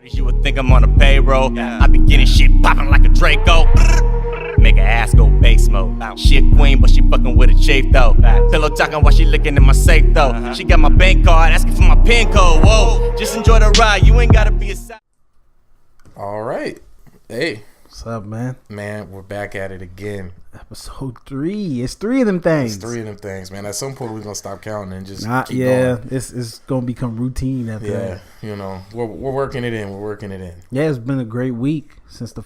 You would think I'm on a payroll. I be getting shit popping like a Draco. Make her ass go bass mode. She a queen, but she fucking with a chafe though. Pillow talking while she looking in my safe though. She got my bank card, asking for my pin code. Whoa, just enjoy the ride. You ain't gotta be a side. All right, hey, what's up, man? Man, we're back at it again. Episode 3. It's 3 of them things. It's 3 of them things, man. At some point, we're gonna stop counting and just keep going. going. It's gonna become routine after that. You know, we're working it in. We're working it in. Yeah, it's been a great week since the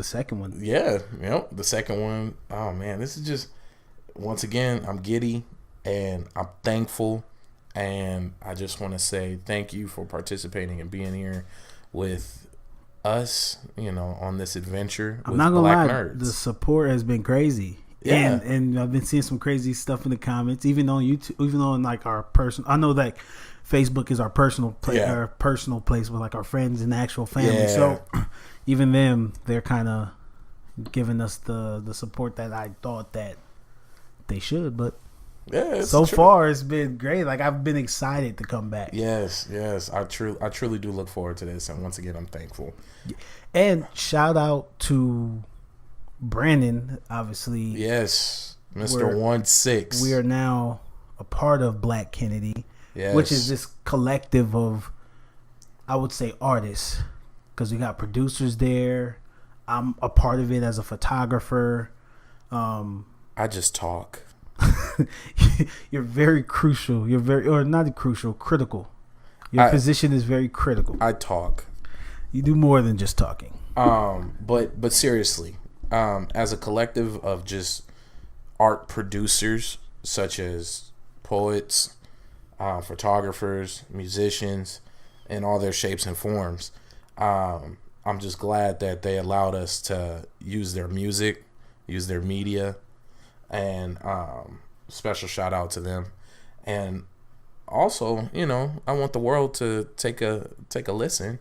second one. Yeah, the second one. Oh man, this is just once again, I'm giddy and I'm thankful, and I just want to say thank you for participating and being here with us, on this adventure. I'm not gonna lie, nerds. The support has been crazy. Yeah, and I've been seeing some crazy stuff in the comments, even on YouTube, even on like our personal. I know like Facebook is our personal place, our personal place with like our friends and actual family. Yeah. So even them, they're kind of giving us the support that I thought that they should. But so far it's been great. Like I've been excited to come back. Yes. I truly do look forward to this, and once again, I'm thankful. And shout out to Brandon, obviously. Yes, Mr. 16. We are now a part of BlaQ Kennedy, which is this collective of, I would say, artists, because we got producers there. I'm a part of it as a photographer. I just talk. You're very crucial. Critical. Your position is very critical. I talk. You do more than just talking. But seriously, as a collective of just art producers, such as poets, photographers, musicians, in all their shapes and forms, I'm just glad that they allowed us to use their music, use their media, and special shout out to them. And also, I want the world to take a listen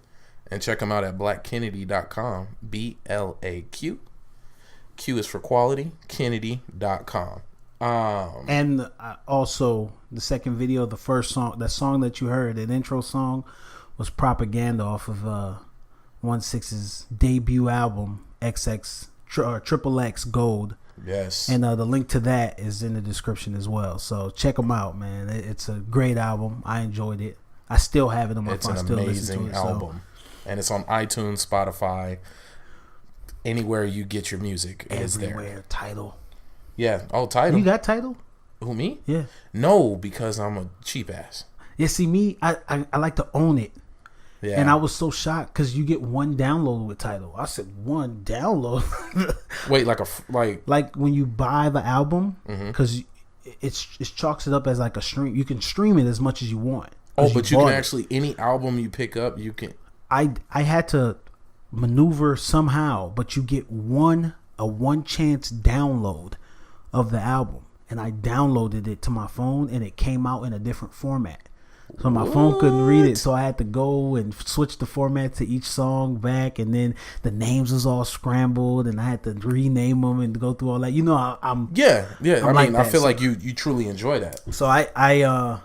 and check them out at BlaQKennedy.com. BLAQ. Q is for quality. Kennedy.com. And also the second video, the first song, that song that you heard, an intro song, was propaganda off of 16's debut album, XXX Gold. Yes. And the link to that is in the description as well. So check them out, man. It's a great album. I enjoyed it. I still have it on my phone. It's an amazing album. And it's on iTunes, Spotify, anywhere you get your music. It is there. Everywhere. Tidal. Yeah. Oh, Tidal. You got Tidal? Who, me? Yeah. No, because I'm a cheap ass. Yeah, see, me, I like to own it. Yeah. And I was so shocked because you get one download with Tidal. I said, one download? Wait, like when you buy the album, because it chalks it up as like a stream. You can stream it as much as you want. Oh, but you can actually, any album you pick up, you can. I had to maneuver somehow, but you get a one chance download of the album, and I downloaded it to my phone, and it came out in a different format. So my phone couldn't read it, so I had to go and switch the format to each song back, and then the names was all scrambled, and I had to rename them and go through all that. I'm I feel like you truly enjoy that. So I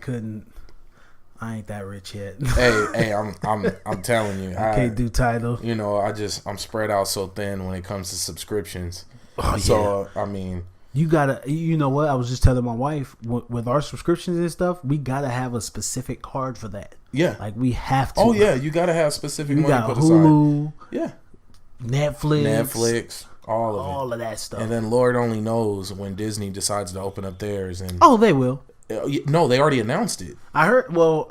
couldn't. I ain't that rich yet. hey, I'm telling you, I can't do Tidal. I'm spread out so thin when it comes to subscriptions. Oh, so yeah. I mean. You gotta, you know what? I was just telling my wife, with our subscriptions and stuff, we gotta have a specific card for that. Yeah, like we have to. Oh yeah, you gotta have specific money got put Hulu, aside. Yeah, Netflix, all of that stuff. And then Lord only knows when Disney decides to open up theirs. And they will. No, they already announced it. I heard. Well,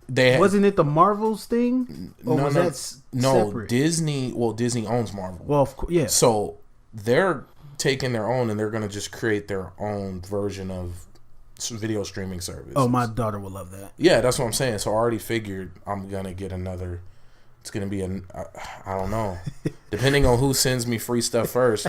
wasn't it the Marvels thing? Or was that separate? Disney. Well, Disney owns Marvel. Well, of course, yeah. So they're taking their own, and they're going to just create their own version of video streaming service. Oh, my daughter will love that. Yeah, that's what I'm saying. So I already figured I'm going to get another. It's going to be I don't know. Depending on who sends me free stuff first,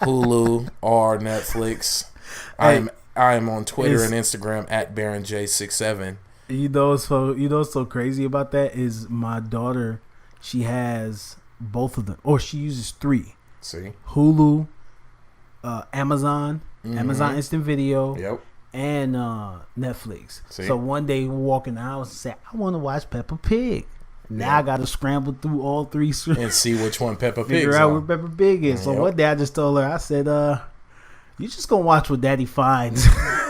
Hulu or Netflix. I am on Twitter and Instagram at BaronJ67. You know what's so crazy about that is my daughter, she has both of them, or she uses 3. See? Hulu, Amazon Instant Video, yep, and Netflix. See? So one day we walk in the house and say, I want to watch Peppa Pig. Now I gotta scramble through all three and see which one Peppa Pig's figure out on. where Peppa Pig is. So one day I just told her, I said, you just gonna watch what Daddy finds.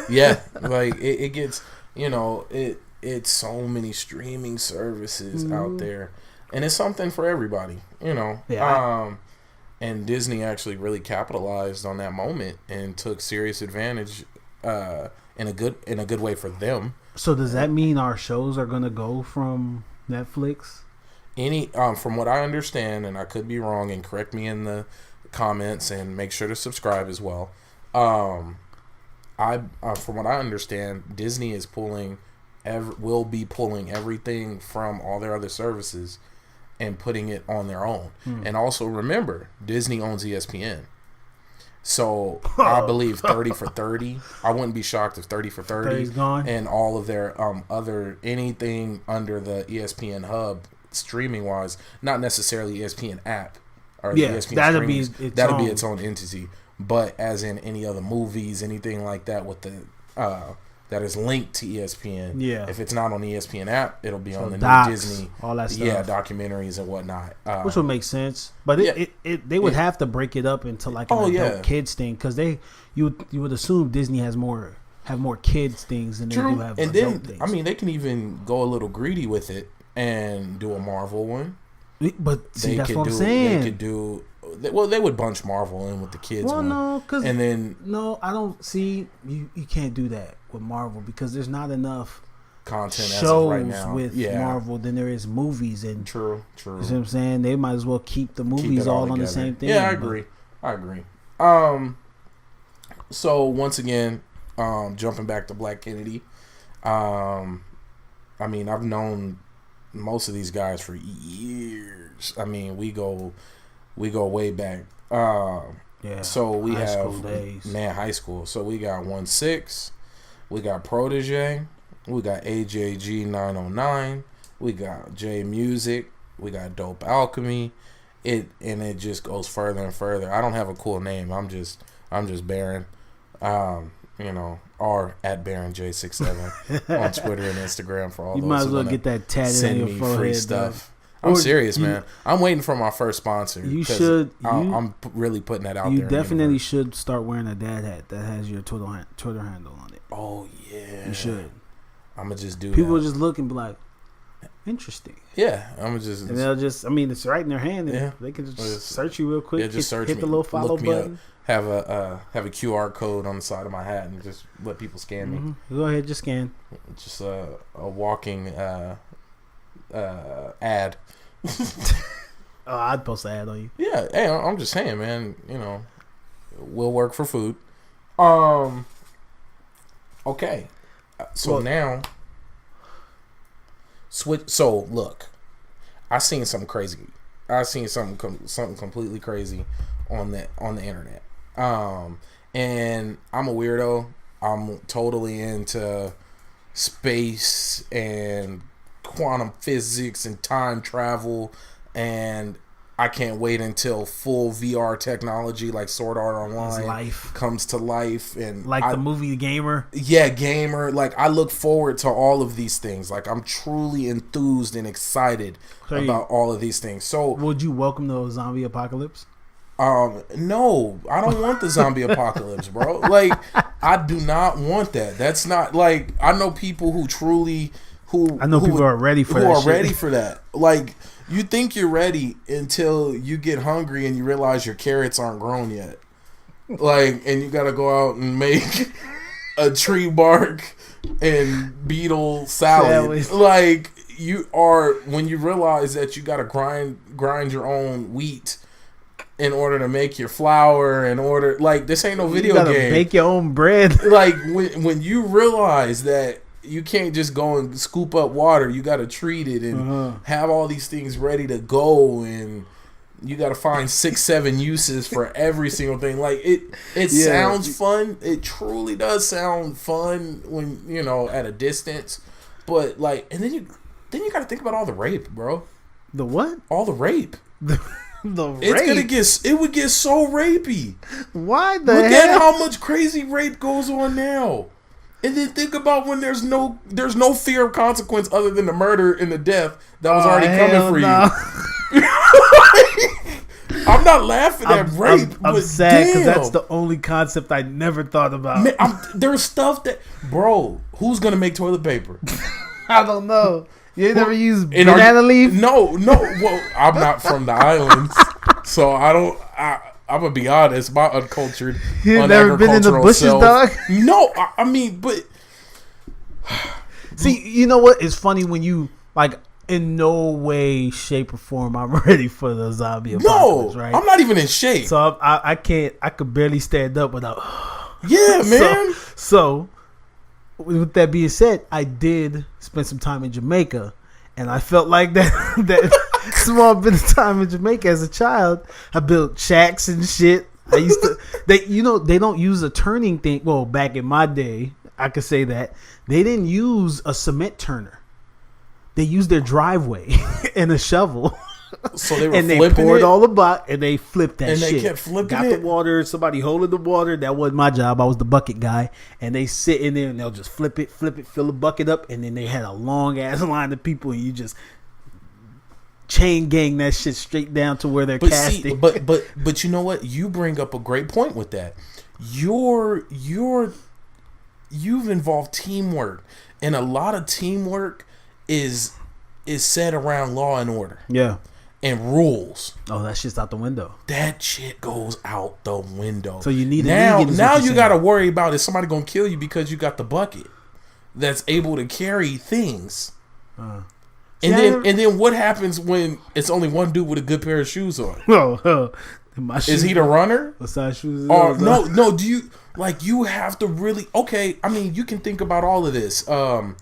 Yeah, like it gets, it's so many streaming services out there, and it's something for everybody, Yeah. And Disney actually really capitalized on that moment and took serious advantage in a good way for them. So does that mean our shows are gonna go from Netflix? From what I understand, and I could be wrong, and correct me in the comments, and make sure to subscribe as well. From what I understand, Disney is will be pulling everything from all their other services and putting it on their own. And also remember, Disney owns ESPN. So I believe 30 for 30. I wouldn't be shocked if 30 for 30 is gone. And all of their anything under the ESPN hub streaming wise, not necessarily ESPN app or the ESPN that'll be its own entity. But as in any other movies, anything like that with the that is linked to ESPN. Yeah. If it's not on the ESPN app, it'll be on the docs, new Disney. all that stuff. Yeah, documentaries and whatnot. Which would make sense. But they would have to break it up into like an adult kids thing, because you would assume Disney have more kids things than they do have and adult then things. I mean, they can even go a little greedy with it and do a Marvel one. But see, that's what I'm saying. They could do. Well, they would bunch Marvel in with the kids. Well, one. no, because I don't see you can't do that with Marvel, because there's not enough content shows as of right now with Marvel than there is movies. And true. You know what I'm saying? They might as well keep the movies all on the same thing. Yeah, I agree. So once again, jumping back to BlaQ Kennedy, I mean, I've known most of these guys for years. I mean, we go way back. So we high have school days. high school. So we got 1-6, we got Protege, we got AJG 909, we got J Music, we got Dope Alchemy. It just goes further and further. I don't have a cool name. I'm just Baron. Or at BaronJ67 on Twitter and Instagram for all those. You might as well get that tatted on your forehead. Send me free stuff. I'm serious, man. I'm waiting for my first sponsor. You should. I'm really putting that out there. You definitely should start wearing a dad hat that has your Twitter handle on it. Oh yeah, you should. I'm gonna just do. People that. just look and be like, interesting. Yeah, I'm gonna just. And they'll just. I mean, it's right in their hand. And they can just search you real quick. Yeah, just hit the little follow button. Have a QR code on the side of my hat and just let people scan me. Go ahead, just scan. Just a walking ad. I'd post an ad on you. Yeah, hey, I'm just saying, man. We'll work for food. Okay. So now, switch. So look, I seen something crazy. I seen something completely crazy on the internet. And I'm a weirdo. I'm totally into space and quantum physics and time travel, and I can't wait until full VR technology like Sword Art Online comes to life, and the movie Gamer. Yeah, Gamer. Like, I look forward to all of these things. Like, I'm truly enthused and excited about all of these things. So, would you welcome the zombie apocalypse? No, I don't want the zombie apocalypse, bro. Like, I do not want that. That's not like, I know people who truly. People are ready for that. Who are ready for that. Like, you think you're ready until you get hungry and you realize your carrots aren't grown yet. Like, and you gotta go out and make a tree bark and beetle salad. Like, when you realize that you gotta grind your own wheat in order to make your flour, like, this ain't no video game. You gotta bake your own bread. Like, when you realize that you can't just go and scoop up water. You got to treat it and have all these things ready to go, and you got to find 6-7 uses for every single thing. Like, it sounds fun. It truly does sound fun when at a distance. But like, and then you got to think about all the rape, bro. The what? All the rape. The rape. It would get so rapey. Why the Look hell? at how much crazy rape goes on now. And then think about when there's no fear of consequence other than the murder and the death that was already coming for you. I'm not laughing at rape. I'm sad because that's the only concept I never thought about. Man, there's stuff that, bro, who's gonna make toilet paper? I don't know. You ain't never used banana leaf? No. Well, I'm not from the islands, so I don't. I'm gonna be honest. My uncultured, you never been in the bushes, dog? No, I mean, but see, you know what? It's funny when you like. In no way, shape, or form, I'm ready for the zombie apocalypse. Right? I'm not even in shape. So I can't. I could barely stand up without. Yeah, man. So, with that being said, I did spend some time in Jamaica, and I felt like that small bit of time in Jamaica as a child. I built shacks and shit. I used to. They don't use a turning thing. Well, back in my day, I could say that they didn't use a cement turner. They used their driveway and a shovel. So they were and they flipping poured it? all the bucket and they flipped that and shit. And they kept flipping Got it? the water, somebody holding the water. That wasn't my job. I was the bucket guy. And they sit in there and they'll just flip it, fill the bucket up. And then they had a long ass line of people and you just chain gang that shit straight down to where they're casting. But you know what? You bring up a great point with that. You've involved teamwork. And a lot of teamwork is set around law and order. Yeah. And rules. Oh, that shit's out the window. That shit goes out the window. So you need now you got to worry about is somebody going to kill you because you got the bucket that's able to carry things. And then what happens when it's only one dude with a good pair of shoes on? Is he the runner? What size shoes? Or no, do you like you have to really I mean, you can think about all of this. All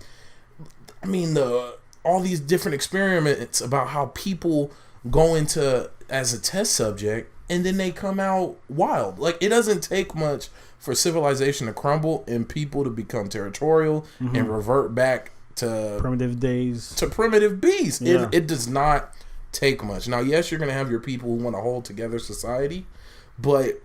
these different experiments about how people go into as a test subject and then they come out wild. Like, it doesn't take much for civilization to crumble and people to become territorial and revert back to primitive days, to primitive beasts. Yeah. It does not take much. Now, yes, you're going to have your people who want to hold together society, but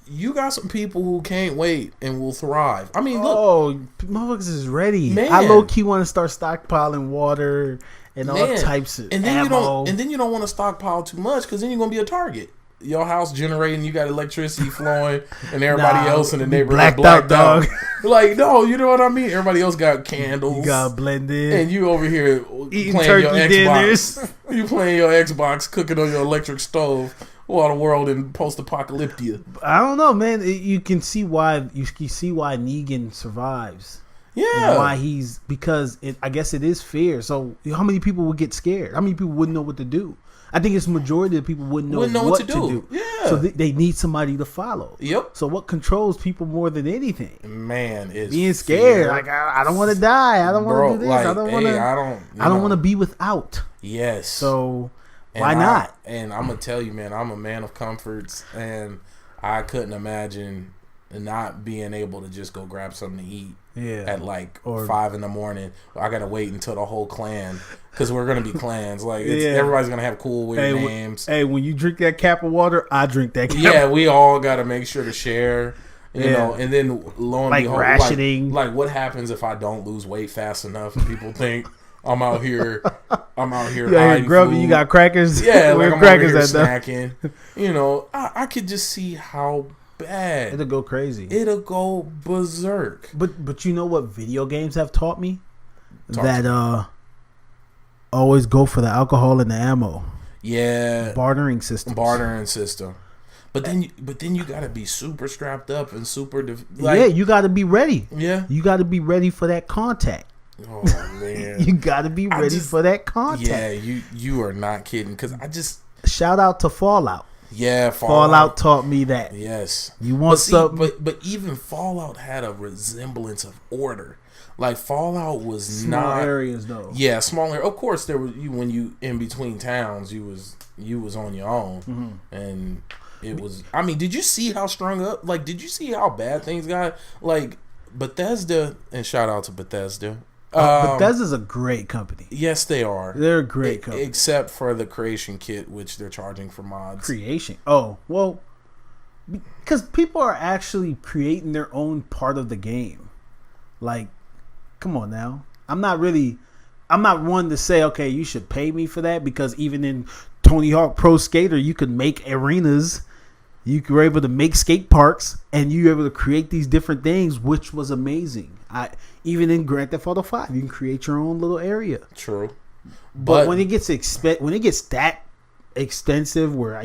you got some people who can't wait and will thrive. I mean, look. Oh, motherfuckers is ready. Man. I low-key want to start stockpiling water and all types of ammo. And then you don't want to stockpile too much because then you're going to be a target. Your house generating, you got electricity flowing, and everybody else in the neighborhood blacked out. Like, no, you know what I mean? Everybody else got candles. You got blended. And you over here eating playing your turkey Xbox. dinners. You playing your Xbox, cooking on your electric stove. While the world in post-apocalyptia. I don't know, man. You can see why Negan survives. Yeah, and why because I guess it is fear. So how many people would get scared? How many people wouldn't know what to do? I think it's majority of people wouldn't know what to do. Yeah, so they need somebody to follow. Yep. So what controls people more than anything? Man, is being scared. Fear. Like I don't want to die. I don't want to do this. Like, I don't want to. I don't want to be without. Yes. So. Why not? And I'm going to tell you, man, I'm a man of comforts, and I couldn't imagine not being able to just go grab something to eat at like 5 a.m. I got to wait until the whole clan, because we're going to be clans. Like, everybody's going to have cool, weird names. When you drink that cap of water, I drink that cap. Yeah, we all got to make sure to share. You know, and then lo and behold, rationing. Like what happens if I don't lose weight fast enough and people think I'm out here hiding grubbing. food. You got crackers. Yeah, where like I'm crackers over here at snacking. You know, I could just see how bad it'll go crazy. It'll go berserk. But you know what video games have taught me? Always go for the alcohol and the ammo. Yeah, bartering system. But then you gotta be super strapped up and super. You gotta be ready. Yeah, you gotta be ready for that contact. Oh man, you gotta be ready for that contact. Yeah, you are not kidding. Because I just shout out to Fallout. Yeah, Fallout taught me that. Yes, you want something. But even Fallout had a resemblance of order. Like Fallout was small areas though. Yeah, smaller. Of course, there was when you in between towns, you was on your own, and it was. I mean, did you see how strung up? Like, did you see how bad things got? Like Bethesda, and shout out to Bethesda. Bethesda's a great company. Yes, they are. They're a great company. Except for the creation kit, which they're charging for mods. Creation? Oh, well, because people are actually creating their own part of the game. Like, come on now. I'm not one to say, okay, you should pay me for that, because even in Tony Hawk Pro Skater, you could make arenas. You were able to make skate parks, and you were able to create these different things, which was amazing. Even in Grand Theft Auto 5, you can create your own little area. True. But when it gets that extensive, where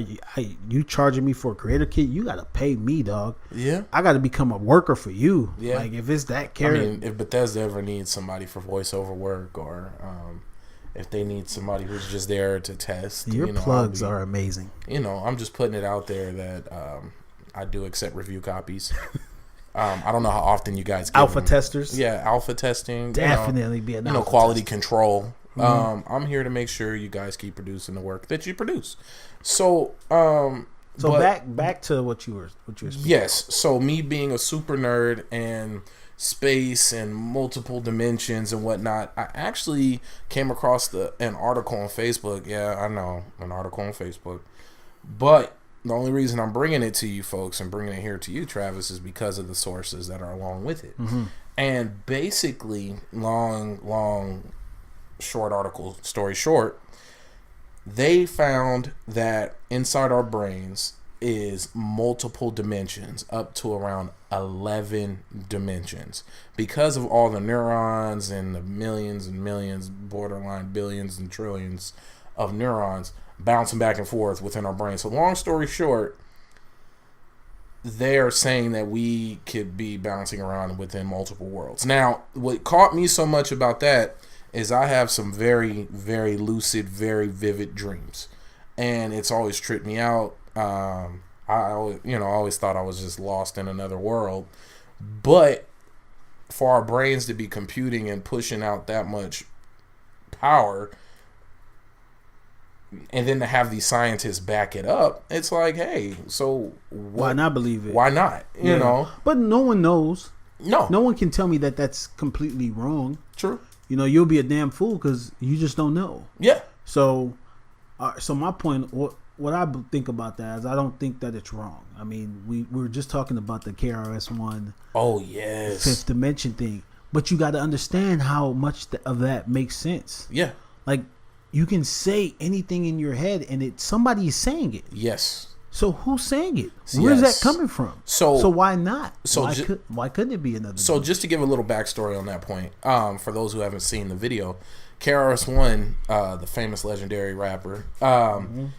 you charging me for a creator kit, you gotta pay me, dog. Yeah, I gotta become a worker for you. Yeah, like if it's that character. I mean, if Bethesda ever needs somebody for voiceover work, or if they need somebody who's just there to test, your plugs are amazing. I'm just putting it out there that I do accept review copies. I don't know how often you guys give alpha them. testers. Yeah, alpha testing. Definitely be an alpha quality tester. Control. Mm-hmm. I'm here to make sure you guys keep producing the work that you produce. So, back to what you were speaking. Yes. So me being a super nerd and space and multiple dimensions and whatnot, I actually came across an article on Facebook. Yeah, I know, an article on Facebook. But the only reason I'm bringing it to you folks and bringing it here to you, Travis, is because of the sources that are along with it. Mm-hmm. And basically, short article, story short, they found that inside our brains is multiple dimensions, up to around 11 dimensions, because of all the neurons and the millions and millions, borderline billions and trillions of neurons bouncing back and forth within our brain. So long story short, they are saying that we could be bouncing around within multiple worlds. Now, what caught me so much about that is I have some very, very lucid, very vivid dreams, and it's always tripped me out. I always thought I was just lost in another world, but for our brains to be computing and pushing out that much power, and then to have these scientists back it up, it's like, hey, so why not believe it? Why not? You know, but no one knows. No one can tell me that that's completely wrong. True. You'll be a damn fool because you just don't know. Yeah. So my point, what I think about that is I don't think that it's wrong. I mean, we were just talking about the KRS-One. Oh yes. Fifth dimension thing, but you got to understand how much of that makes sense. Yeah. Like you can say anything in your head, and somebody is saying it. Yes. So who's saying it? Where's that coming from? So why not? Why couldn't it be another? So just to give a little backstory on that point, for those who haven't seen the video, KRS-One, the famous legendary rapper,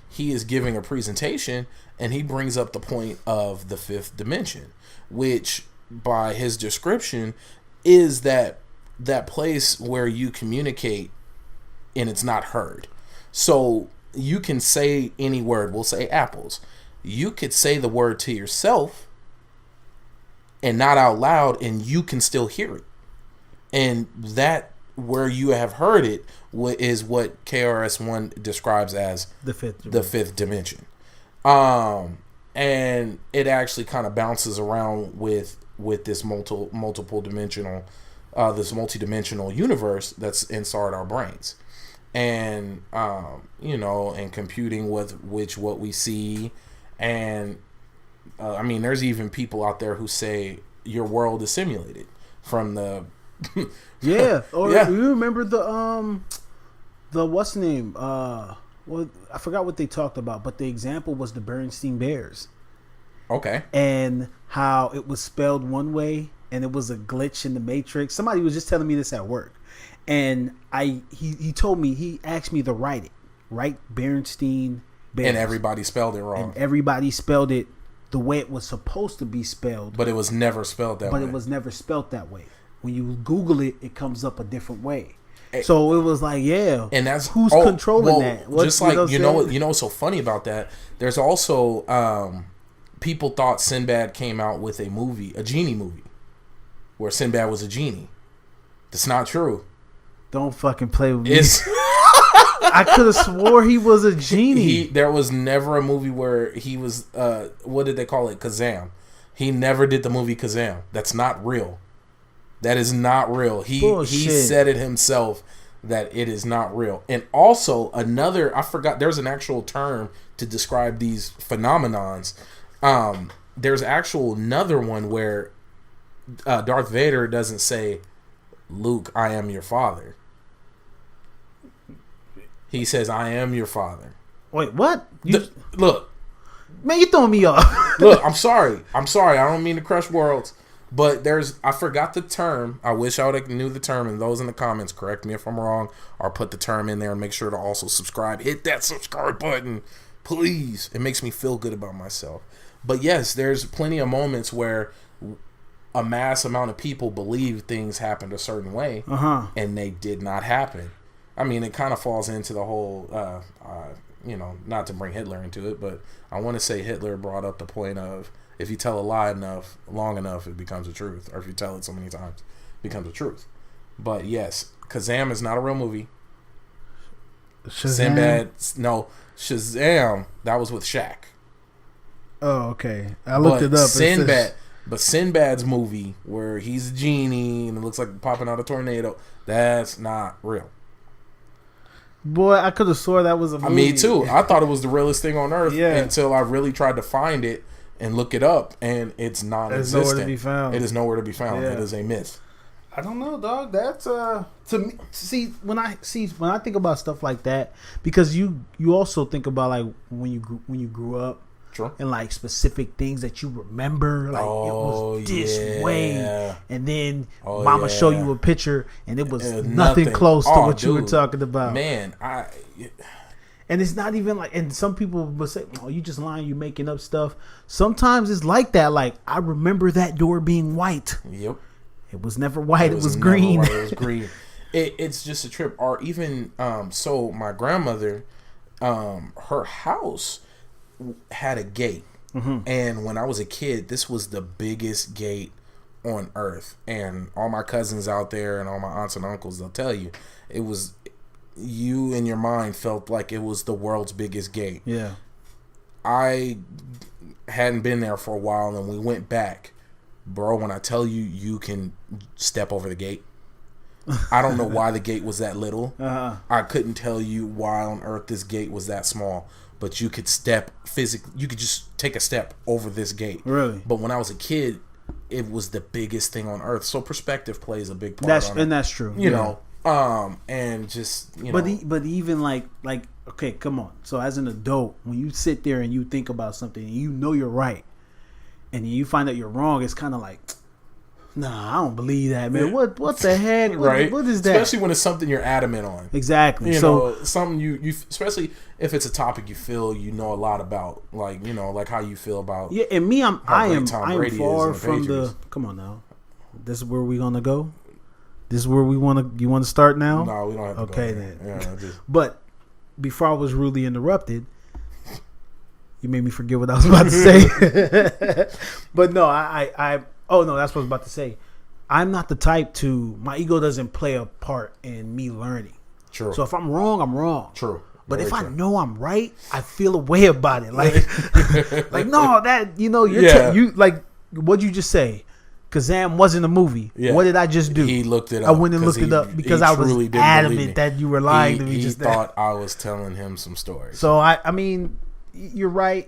he is giving a presentation, and he brings up the point of the fifth dimension, which by his description is that place where you communicate and it's not heard. So you can say any word. We'll say apples. You could say the word to yourself and not out loud, and you can still hear it. And that where you have heard it is what KRS-One describes as the fifth dimension. And it actually kind of bounces around with this multiple dimensional, this multidimensional universe that's inside our brains. And and computing with what we see, and I mean, there's even people out there who say your world is simulated from the yeah. Or you remember the what's the name? Well, I forgot what they talked about, but the example was the Bernstein Bears. Okay. And how it was spelled one way, and it was a glitch in the Matrix. Somebody was just telling me this at work. And he told me, he asked me to write Bernstein Bears. And everybody spelled it wrong. And everybody spelled it the way it was supposed to be spelled. But it was never spelled that way. But it was never spelled that way. When you Google it, it comes up a different way. So it was like, yeah. And that's who's controlling that? Just like what's so funny about that? There's also people thought Sinbad came out with a genie movie, where Sinbad was a genie. That's not true. Don't fucking play with me. I could have swore he was a genie. There was never a movie where he was, what did they call it? Kazam. He never did the movie Kazam. That's not real. That is not real. He said it himself that it is not real. And also I forgot, there's an actual term to describe these phenomenons. There's another one where Darth Vader doesn't say Luke, I am your father. He says, I am your father. Wait, what? Look. Man, you throwing me off. Look, I'm sorry. I don't mean to crush worlds. But I forgot the term. I wish I would have knew the term. And those in the comments, correct me if I'm wrong. Or put the term in there and make sure to also subscribe. Hit that subscribe button. Please. It makes me feel good about myself. But yes, there's plenty of moments where a mass amount of people believe things happened a certain way. And they did not happen. I mean, it kind of falls into the whole, not to bring Hitler into it. But I want to say Hitler brought up the point of, if you tell a lie long enough, it becomes a truth. Or if you tell it so many times, it becomes a truth. But yes, Kazam is not a real movie. Shazam? Shazam, that was with Shaq. Oh, okay. I looked it up. But Sinbad's movie, where he's a genie and it looks like popping out a tornado, that's not real. Boy, I could have swore that was a movie. Me too. I thought it was the realest thing on earth until I really tried to find it and look it up, and it's non-existent. It's nowhere to be found. It is nowhere to be found. Yeah. It is a myth. I don't know, dog. That's to me. See, when I think about stuff like that, because you also think about like when you grew up, True. And like specific things that you remember, like it was this way, and then Mama show you a picture, and it was nothing close to what you were talking about. Man, And it's not even like, and some people will say, "Oh, you just lying, you making up stuff." Sometimes it's like that. Like, I remember that door being white. Yep. It was never white. It was green. It was green. It's just a trip. Or even so, my grandmother, her house had a gate, and when I was a kid, this was the biggest gate on earth. And all my cousins out there and all my aunts and uncles, they'll tell you, it was. You in your mind felt like it was the world's biggest gate. Yeah. I hadn't been there for a while, and we went back. Bro, when I tell you, you can step over the gate. I don't know why the gate was that little. I couldn't tell you why on earth this gate was that small. But you could step physically. You could just take a step over this gate. Really? But when I was a kid, it was the biggest thing on earth. So perspective plays a big part. That's true. You know. And just but even like okay, come on. So as an adult, when you sit there and you think about something and you know you're right, and you find out you're wrong, it's kind of like, nah, I don't believe that, man. What the heck? Right? What is that? Especially when it's something you're adamant on. Exactly. You know, something you especially if it's a topic you feel you know a lot about, like like how you feel about. Yeah, and me, I am far from Patriots. Come on now, this is where we gonna go. This is where you want to start now? No, we don't have to okay, go then. Yeah, but before I was rudely interrupted, you made me forget what I was about to say. But no, oh no, that's what I was about to say. I'm not the type my ego doesn't play a part in me learning. True. So if I'm wrong, I'm wrong. True. But Very if true. I know I'm right, I feel a way about it. Like, like no, that you like what'd you just say? Kazam wasn't a movie. Yeah. What did I just do? He looked it up. I went and looked it up because I was adamant that you were lying to me. He thought I was telling him some stories. So I mean, you're right.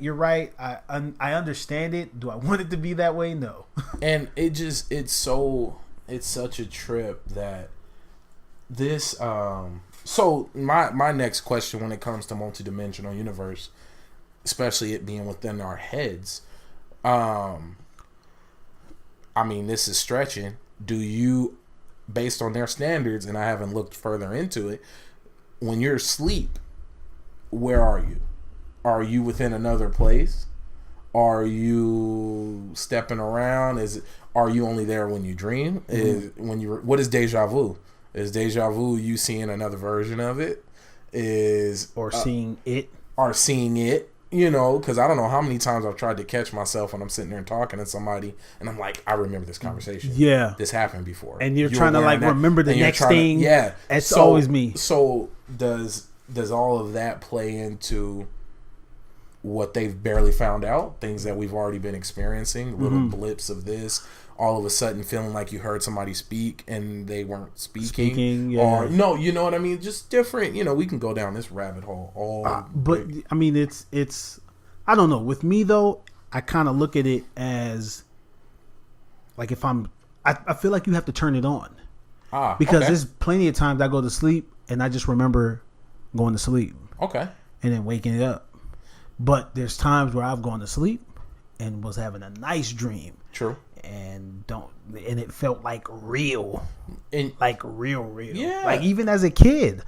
I understand it. Do I want it to be that way? No. And it's such a trip that this. So my next question when it comes to multidimensional universe, especially it being within our heads, I mean, this is stretching. Do you, based on their standards, and I haven't looked further into it, when you're asleep, where are you? Are you within another place? Are you stepping around? Are you only there when you dream? What is deja vu? Is deja vu you seeing another version of it? Seeing it? Or seeing it? Because I don't know how many times I've tried to catch myself when I'm sitting there and talking to somebody, and I'm like, I remember this conversation. Yeah, this happened before, and you're trying to remember the next thing. Yeah, it's always me. So does all of that play into what they've barely found out? Things that we've already been experiencing, little blips of this. All of a sudden, feeling like you heard somebody speak and they weren't speaking yeah. Or no, you know what I mean? Just different. We can go down this rabbit hole. But I mean, it's. I don't know. With me though, I kind of look at it as like if I feel like you have to turn it on. Because okay. there's plenty of times I go to sleep and I just remember going to sleep. Okay. And then waking up. But there's times where I've gone to sleep and was having a nice dream. True. And it felt like real. And like real. Yeah. Like even as a kid,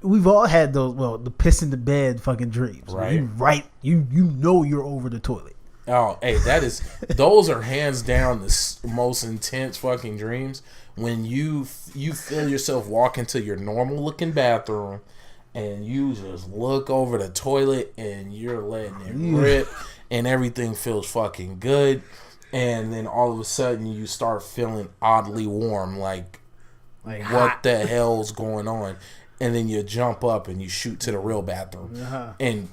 we've all had those, the piss in the bed fucking dreams. Right. You know you're over the toilet. Oh, hey, those are hands down the most intense fucking dreams when you feel yourself walk into your normal looking bathroom and you just look over the toilet and you're letting it rip and everything feels fucking good, and then all of a sudden you start feeling oddly warm, like what hot. the hell's going on? And then you jump up and you shoot to the real bathroom. And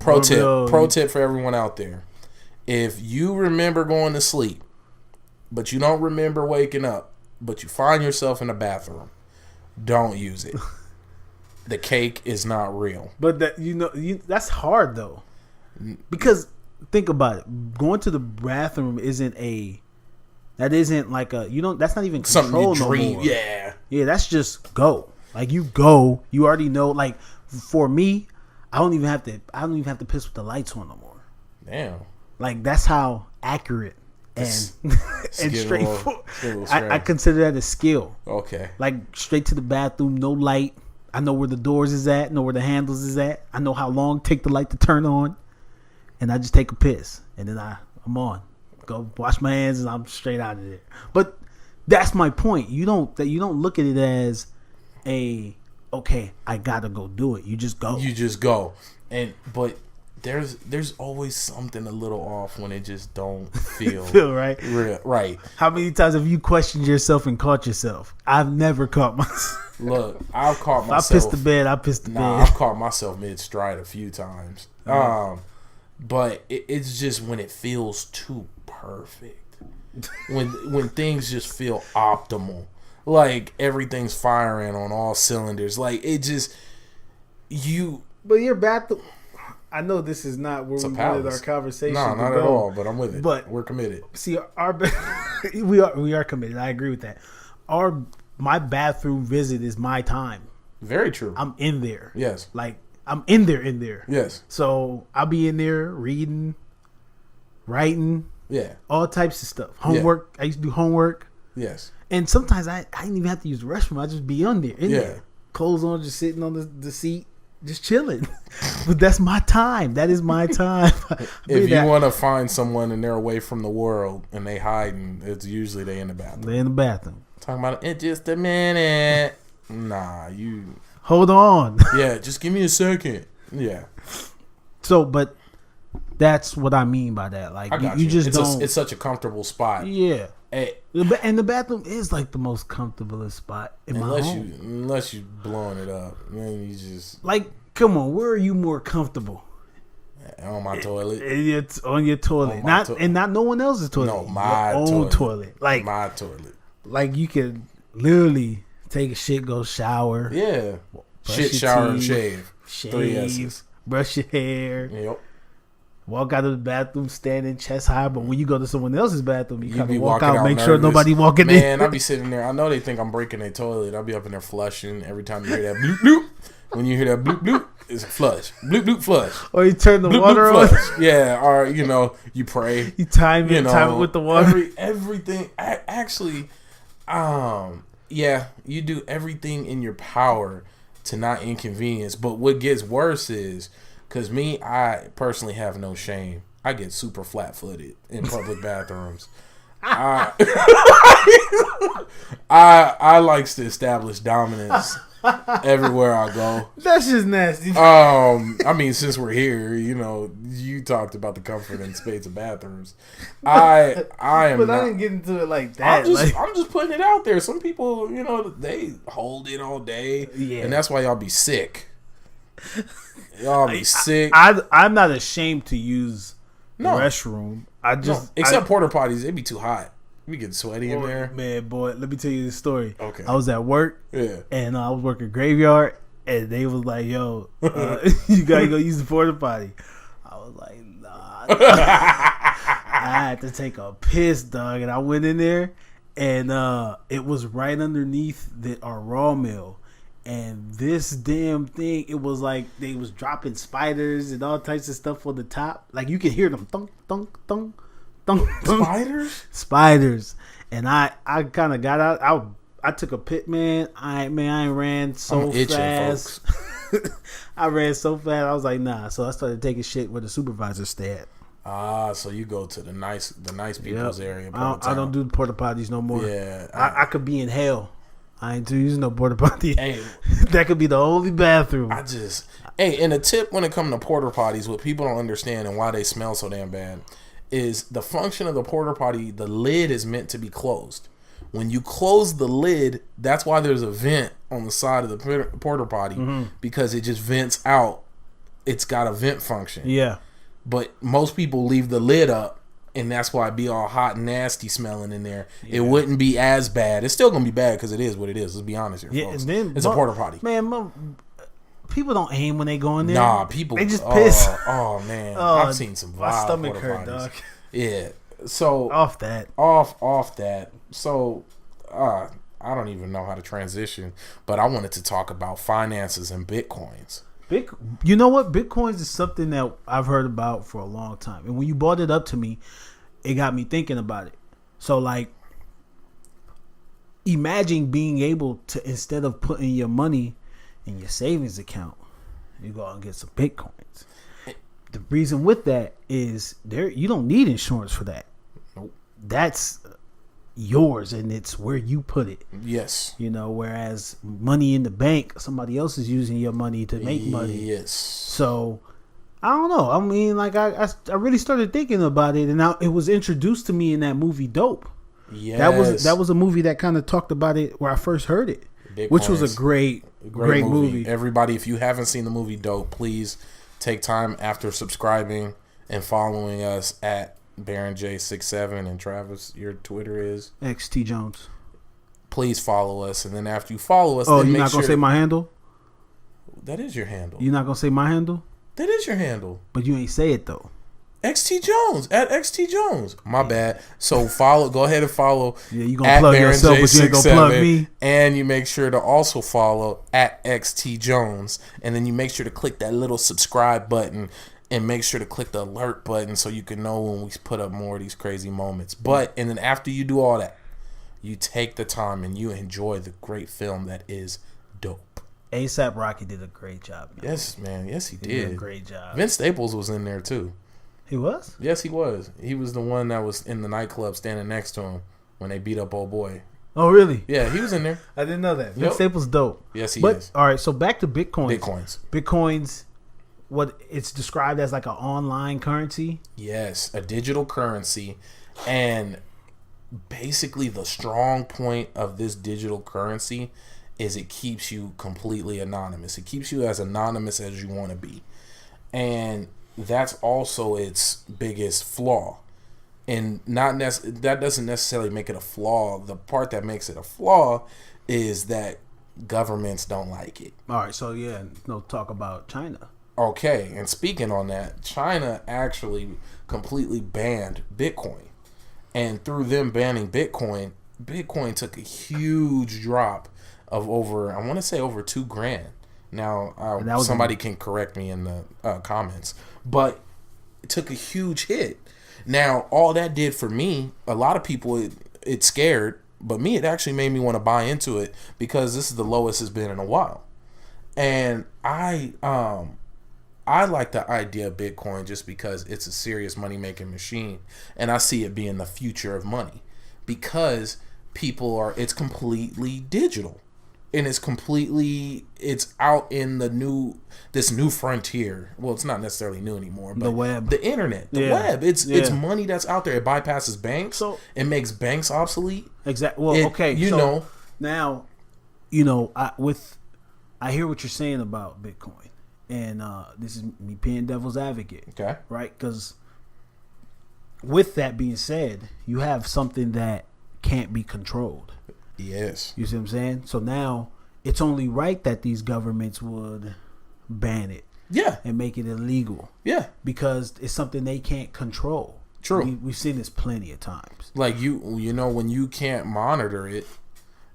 pro tip for everyone out there: if you remember going to sleep, but you don't remember waking up, but you find yourself in the bathroom, don't use it. The cake is not real. But that's hard though, because think about it. Going to the bathroom isn't like that's not even control something you dream. No more. Yeah, that's just go. Like you go, you already know. Like for me, I don't even have to piss with the lights on no more. Damn. Like that's how accurate and and straightforward. I consider that a skill. Okay. Like straight to the bathroom, no light. I know where the doors is at, know where the handles is at. I know how long it take the light to turn on, and I just take a piss, and then I'm on. Go wash my hands, and I'm straight out of there. But that's my point. You don't look at it as okay, I gotta go do it. You just go. But there's always something a little off when it just don't feel right. Real, right. How many times have you questioned yourself and caught yourself? I've never caught myself. Look, I've caught myself. I pissed the bed. I've caught myself mid-stride a few times. But it's just when it feels too perfect. when things just feel optimal. Like everything's firing on all cylinders. Like it just But your bathroom. I know this is not where we wanted our conversation. No, not at all. But I'm with it. But we're committed. See, we are committed. I agree with that. My bathroom visit is my time. Very true. I'm in there. Yes. Like I'm in there. Yes. So I'll be in there reading, writing. Yeah. All types of stuff. Homework. Yeah. I used to do homework. Yes. And sometimes I didn't even have to use the restroom. I just be in there. Clothes on, just sitting on the seat, just chilling. But that's my time. That is my time. If you want to find someone and they're away from the world and they hiding, it's usually they in the bathroom. They're in the bathroom. Talking about it in just a minute. Nah, you hold on. Yeah, just give me a second. Yeah. So, but that's what I mean by that. Like you just don't. It's such a comfortable spot. Yeah. Hey, and the bathroom is like the most comfortable spot in my home. Unless you blowing it up, then you just like, come on, where are you more comfortable? On my toilet. On your toilet, not no one else's toilet. No, my own toilet. Like my toilet. Like you can literally take a shit, go shower. Yeah. Shit, shower, and shave. 3 S's. Brush your hair. Yep. Walk out of the bathroom standing chest high, but when you go to someone else's bathroom, you kind of walk out, make nervous. Sure nobody walking in. Man, I'll be sitting there. I know they think I'm breaking their toilet. I'll be up in there flushing every time you hear that bloop bloop. When you hear that bloop bloop, it's a flush. Bloop bloop flush. Or you turn the bloop, water bloop, on. Flush. Yeah, or you pray. You time it with the water. Everything. Actually, yeah, you do everything in your power to not inconvenience. But what gets worse is, because I personally have no shame. I get super flat-footed in public bathrooms. I likes to establish dominance everywhere I go. That's just nasty. I mean, since we're here, you talked about the comfort and space of bathrooms. I am. But I didn't get into it like that. I'm just putting it out there. Some people, they hold it all day, and that's why y'all be sick. Y'all be sick. I'm not ashamed to use the restroom. Except porta potties, it'd be too hot. We get sweaty in there. Man, boy, let me tell you this story. Okay. I was at work. Yeah. And I was working graveyard, and they was like, "Yo, you gotta go use the porta potty." I was like, "Nah." I had to take a piss, dog, and I went in there, and it was right underneath our raw mill. And this damn thing, it was like they was dropping spiders and all types of stuff on the top. Like you could hear them thunk, thunk, thunk, thunk, thunk. Spiders. And I kind of got out. I took a pit, man. I ran so fast. I ran so fast. I was like, nah. So I started taking shit where the supervisor stayed. So you go to the nice people's area. I don't do porta potties no more. Yeah, I could be in hell. I ain't using no porta potty. Hey, that could be the only bathroom. And a tip when it comes to porta potties, what people don't understand and why they smell so damn bad is the function of the porta potty. The lid is meant to be closed. When you close the lid, that's why there's a vent on the side of the porta potty, because it just vents out. It's got a vent function. Yeah. But most people leave the lid up. And that's why it be all hot and nasty smelling in there. Yeah. It wouldn't be as bad. It's still gonna be bad because it is what it is. Let's be honest here, folks. It's a porta potty. Man, people don't aim when they go in there. Nah, people they just piss. Oh man, I've seen some wild my stomach porta hurt, potties. dog. Yeah. So off that. So I don't even know how to transition, but I wanted to talk about finances and bitcoins. You know what? Bitcoins is something that I've heard about for a long time. And when you brought it up to me, it got me thinking about it. So, like, imagine being able to, instead of putting your money in your savings account, you go out and get some Bitcoins. The reason with that is you don't need insurance for that. Nope. That's yours, and it's where you put it. Yes. Whereas money in the bank, somebody else is using your money to make money. Yes. So I don't know. I mean, like I really started thinking about it, and it was introduced to me in that movie Dope. Yes. That was a movie that kind of talked about it where I first heard it, which was a great movie. Everybody, if you haven't seen the movie Dope, please take time after subscribing and following us at Baron J67, and Travis, your Twitter is XT Jones. Please follow us, and then after you follow us, you're not gonna say my handle? That is your handle. You're not gonna say my handle? That is your handle. But you ain't say it though. XT Jones at XT Jones. My bad. So go ahead and follow. Yeah, you gonna plug Baron yourself, but you ain't gonna plug me. And you make sure to also follow at XT Jones, and then you make sure to click that little subscribe button. And make sure to click the alert button so you can know when we put up more of these crazy moments. And then after you do all that, you take the time and you enjoy the great film that is Dope. A$AP Rocky did a great job, man. Yes, man. Yes, he did. He did a great job. Vince Staples was in there, too. He was? Yes, he was. He was the one that was in the nightclub standing next to him when they beat up old boy. Oh, really? Yeah, he was in there. I didn't know that. Vince Staples dope. Yes, he is. All right, so back to Bitcoins. Bitcoins. What it's described as like an online currency. Yes, a digital currency. And basically the strong point of this digital currency is it keeps you completely anonymous. It keeps you as anonymous as you want to be. And that's also its biggest flaw. And that doesn't necessarily make it a flaw. The part that makes it a flaw is that governments don't like it. All right, so no talk about China. Okay, and speaking on that, China actually completely banned Bitcoin. And through them banning Bitcoin took a huge drop of over $2,000. Now, somebody can correct me in the comments, but it took a huge hit. Now, all that did for me, a lot of people, it scared, but me, it actually made me want to buy into it because this is the lowest it's been in a while. And I like the idea of Bitcoin just because it's a serious money-making machine, and I see it being the future of money because it's completely digital. And it's out in this new frontier. Well, it's not necessarily new anymore, but the web, the internet, web. It's money that's out there. It bypasses banks. So it makes banks obsolete. Exactly. Well, okay. Now, I hear what you're saying about Bitcoin, and this is me being devil's advocate. Okay. Right? Because with that being said, you have something that can't be controlled. Yes. You see what I'm saying? So now it's only right that these governments would ban it. Yeah. And make it illegal. Yeah. Because it's something they can't control. True. We've seen this plenty of times. Like you know, when you can't monitor it,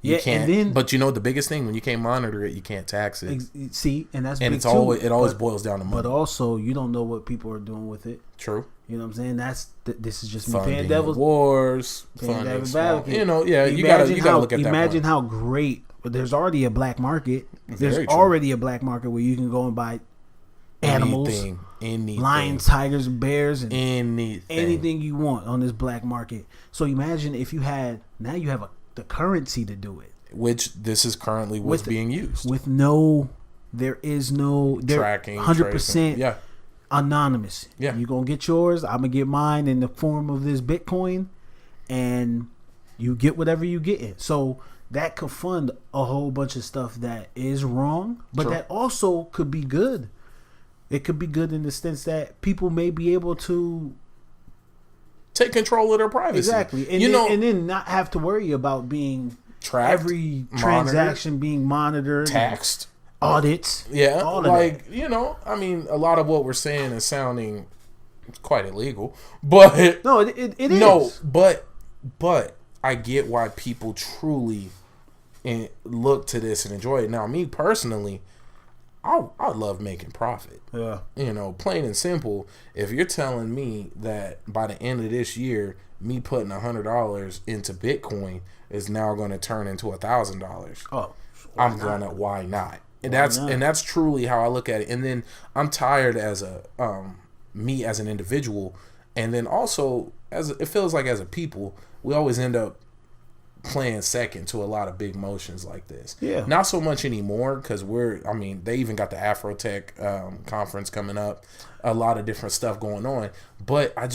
you Yeah, can't. and then, but you know the biggest thing, when you can't monitor it, you can't tax it. See, and that's And big it's too, always it always boils down to money. But also, you don't know what people are doing with it. True. You know what I'm saying? This is just me Funding paying devil's wars, paying funding devil's small, advocate. you know, yeah, you gotta look at that. Imagine point. how great. But there's already a black market. There's Very true. already a black market where you can go and buy animals, anything, lions, tigers, bears, and anything you want on this black market. So imagine if you had the currency to do it, which this is currently what's being used with there is no tracking, 100%. Yeah. Anonymous. Yeah. You're gonna get yours. I'm gonna get mine in the form of this Bitcoin, and you get whatever you get in. So that could fund a whole bunch of stuff that is wrong, but True. that also could be good. It could be good in the sense that people may be able to take control of their privacy. exactly, and then not have to worry about being tracked, every transaction being monitored, taxed, audits. Yeah, all of like that. you know, I mean, a lot of what we're saying is sounding quite illegal, but No, it is. no, but I get why people truly look to this and enjoy it. Now, me personally, I love making profit. Yeah. You know, plain and simple. If you're telling me that by the end of this year, me putting $100 into Bitcoin is now going to turn into $1,000, Oh, I'm gonna. Why not? And that's truly how I look at it. And then I'm tired as a me as an individual, and then also it feels like as a people, we always end up playing second to a lot of big motions like this. Yeah. Not so much anymore because they even got the Afrotech conference coming up, a lot of different stuff going on. But I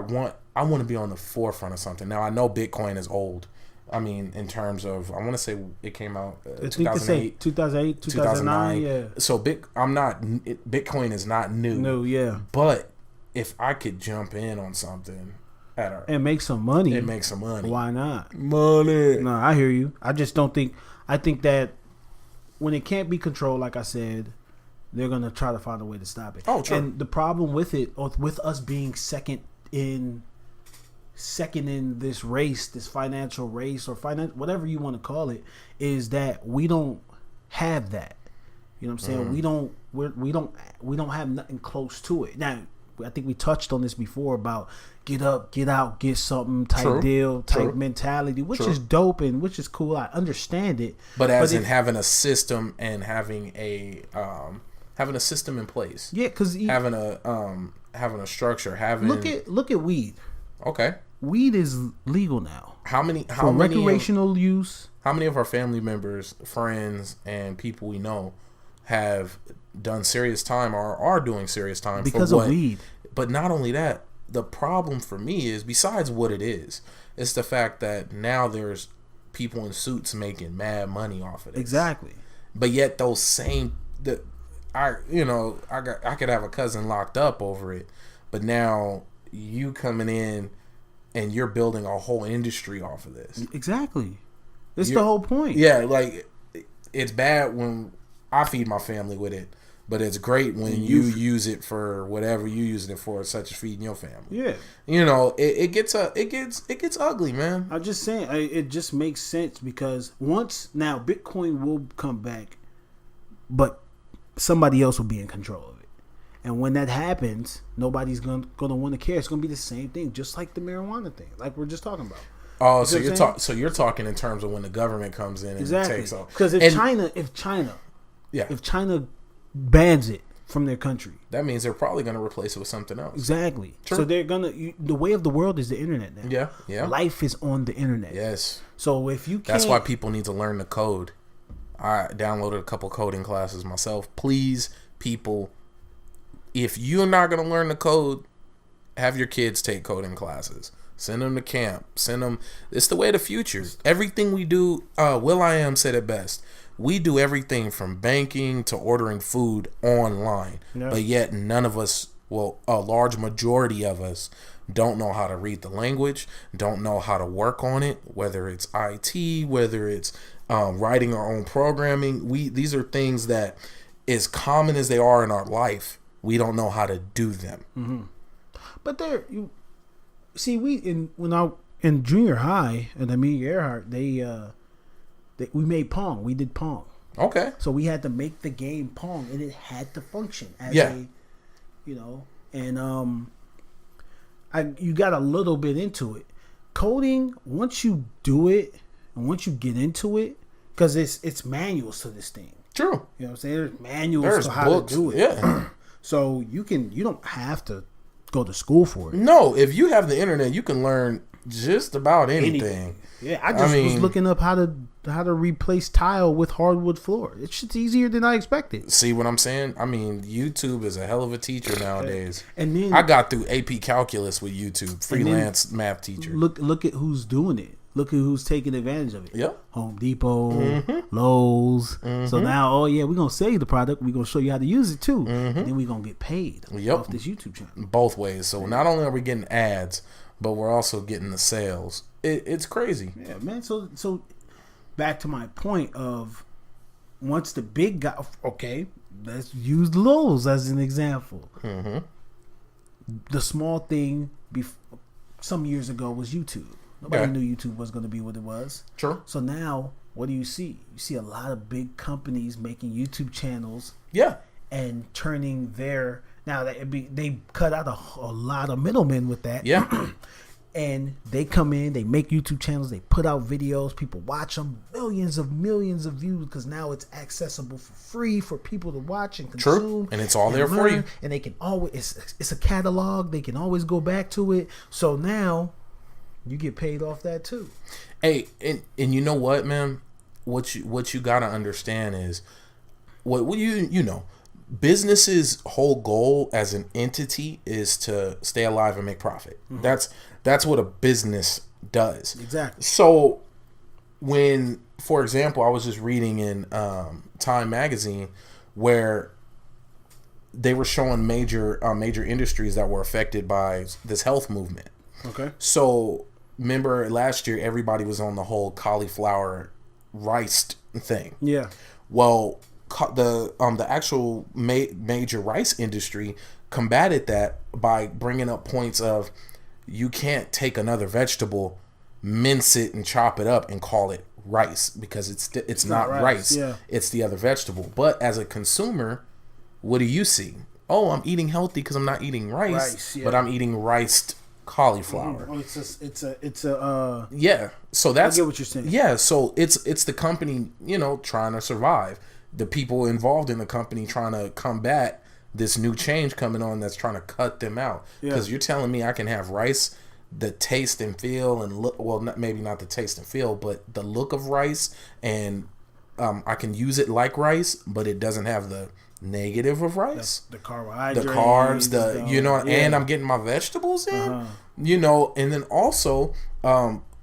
want to be on the forefront of something. Now I know Bitcoin is old. I mean, in terms of, I want to say it came out 2008, 2009. Yeah. So Bitcoin is not new. No, yeah. But if I could jump in on something and make some money, Why not? Money. No, I hear you. I just don't think. I think that when it can't be controlled, like I said, they're gonna try to find a way to stop it. Oh, true. And the problem with it, with us being second in this race, this financial race or whatever you want to call it, is that we don't have that. You know what I'm saying? We don't have nothing close to it. Now, I think we touched on this before about get up, get out, get something type deal, type mentality, which is dope and which is cool. I understand it. But in having a system and having a system in place. Yeah, because having a structure, look at weed. Okay. Weed is legal now. How many recreational use? How many of our family members, friends, and people we know have done serious time or are doing serious time because of weed? But not only that, the problem for me is, besides what it is, it's the fact that now there's people in suits making mad money off of it. Exactly. But yet those same I could have a cousin locked up over it, but now you coming in and you're building a whole industry off of this. Exactly. That's the whole point. Yeah, like it's bad when I feed my family with it, but it's great when you use it for whatever you use it for, such as feeding your family. Yeah. You know, it gets ugly, man. I'm just saying, it just makes sense because now Bitcoin will come back, but somebody else will be in control of it. And when that happens, nobody's gonna want to care. It's gonna be the same thing, just like the marijuana thing, like we're just talking about. Oh, so you're talking in terms of when the government comes in and takes off. Because if China bans it from their country, that means they're probably going to replace it with something else. Exactly. True. So they're gonna. The way of the world is the internet now. Yeah, yeah. Life is on the internet. Yes. So if you can't, that's why people need to learn the code. I downloaded a couple coding classes myself. Please, people, if you're not going to learn the code, have your kids take coding classes. Send them to camp. Send them. It's the way of the future. Everything we do, will.i.am said it best. We do everything from banking to ordering food online. Yeah. But yet none of us, a large majority of us, don't know how to read the language, don't know how to work on it, whether it's IT, whether it's writing our own programming. These are things that, as common as they are in our life, we don't know how to do them. Mm-hmm. But See, when I in junior high and Amelia Earhart, we made Pong. We did Pong. Okay. So we had to make the game Pong, and it had to function as and you got a little bit into it. Coding, once you do it and once you get into it, because it's manuals to this thing. True. You know what I'm saying? There's manuals to how to do it. Yeah. So you don't have to go to school for it. No, if you have the internet, you can learn just about anything. Yeah, I was looking up how to replace tile with hardwood floor. It's just easier than I expected. See what I'm saying? I mean, YouTube is a hell of a teacher nowadays. And then I got through AP Calculus with YouTube, freelance math teacher. Look at who's doing it. Look at who's taking advantage of it. Yep. Home Depot, Lowe's. So now, we're going to sell you the product. We're going to show you how to use it too. And then we're going to get paid off this YouTube channel. Both ways. So not only are we getting ads, but we're also getting the sales. It's crazy. Yeah, man. So back to my point of once the big guy, okay, let's use Lowe's as an example. The small thing some years ago was YouTube. Nobody knew YouTube was going to be what it was. True. So now, what do you see? You see a lot of big companies making YouTube channels. Yeah. And turning their they cut out a lot of middlemen with that. Yeah. And they come in, they make YouTube channels, they put out videos, people watch them, millions of views, because now it's accessible for free for people to watch and consume. True. And it's all there for you. And they can always, it's a catalog, they can always go back to it. So now you get paid off that too. Hey, and you know what, man? What you gotta understand is what you know. Business's whole goal as an entity is to stay alive and make profit. That's what a business does. Exactly. So when, for example, I was just reading in Time magazine where they were showing major industries that were affected by this health movement. Okay. So remember last year everybody was on the whole cauliflower rice thing. Yeah. Well, the actual major rice industry combated that by bringing up points of you can't take another vegetable, mince it and chop it up and call it rice because it's not rice. Yeah. It's the other vegetable. But as a consumer, what do you see? Oh, I'm eating healthy because I'm not eating rice, but I'm eating riced cauliflower. Oh, it's a yeah. So that's, I get what you're saying. Yeah. So it's the company, trying to survive. The people involved in the company trying to combat this new change coming on that's trying to cut them out. Because you're telling me I can have rice, the taste and feel and look, well, maybe not the taste and feel, but the look of rice, and I can use it like rice, but it doesn't have the negative of rice. The carbohydrates. The carbs, and I'm getting my vegetables in, and then also,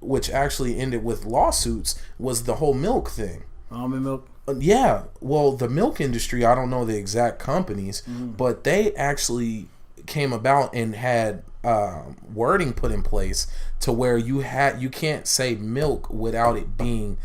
which actually ended with lawsuits, was the whole milk thing. Almond milk? Yeah. Well, the milk industry, I don't know the exact companies, but they actually came about and had wording put in place to where you can't say milk without it being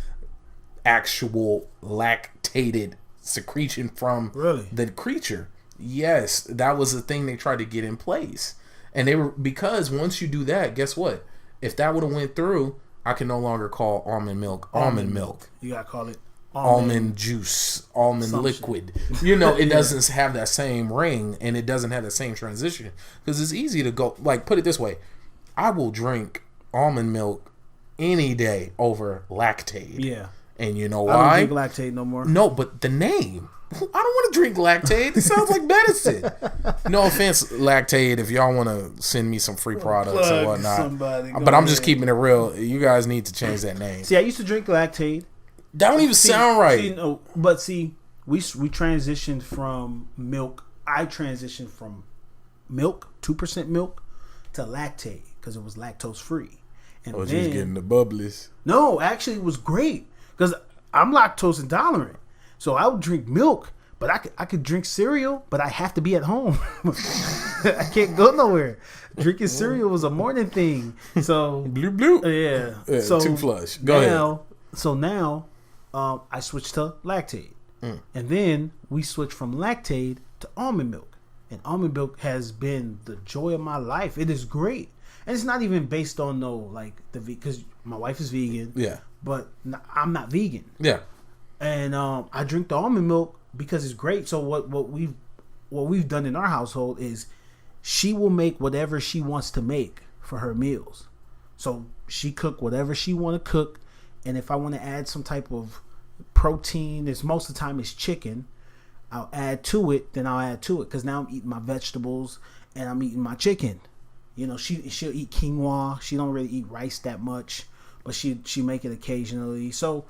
actual lactated secretion from the creature. Yes, that was the thing they tried to get in place. And because once you do that, guess what? If that would have went through, I can no longer call almond milk almond milk. You gotta call it almond juice, almond liquid. It doesn't have that same ring, and it doesn't have the same transition. Because it's easy to go, like, put it this way. I will drink almond milk any day over Lactaid. Yeah. And you know why? I don't drink Lactaid no more. No, but the name. I don't want to drink Lactaid. It sounds like medicine. No offense, Lactaid, if y'all want to send me some free products or whatnot. But I'm just keeping it real. You guys need to change that name. See, I used to drink Lactaid. That don't even sound right. We transitioned from milk. I transitioned from milk, 2% milk, to Lactaid because it was lactose free. And just getting the bubblies. No, actually, it was great because I'm lactose intolerant. So I would drink milk, but I could drink cereal, but I have to be at home. I can't go nowhere. Drinking cereal was a morning thing. So blue. Yeah. So too flush. Go ahead. So now I switched to Lactaid. And then we switched from Lactaid to almond milk. And almond milk has been the joy of my life. It is great. and it's not even based on because my wife is vegan. Yeah. But I'm not vegan. Yeah. And I drink the almond milk because it's great. So what we've done in our household is she will make whatever she wants to make for her meals. So she cook whatever she want to cook, and if I want to add some type of protein, most of the time it's chicken, I'll add to it. Then I'll add to it because now I'm eating my vegetables and I'm eating my chicken. You know, she'll eat quinoa. She don't really eat rice that much, but she make it occasionally. So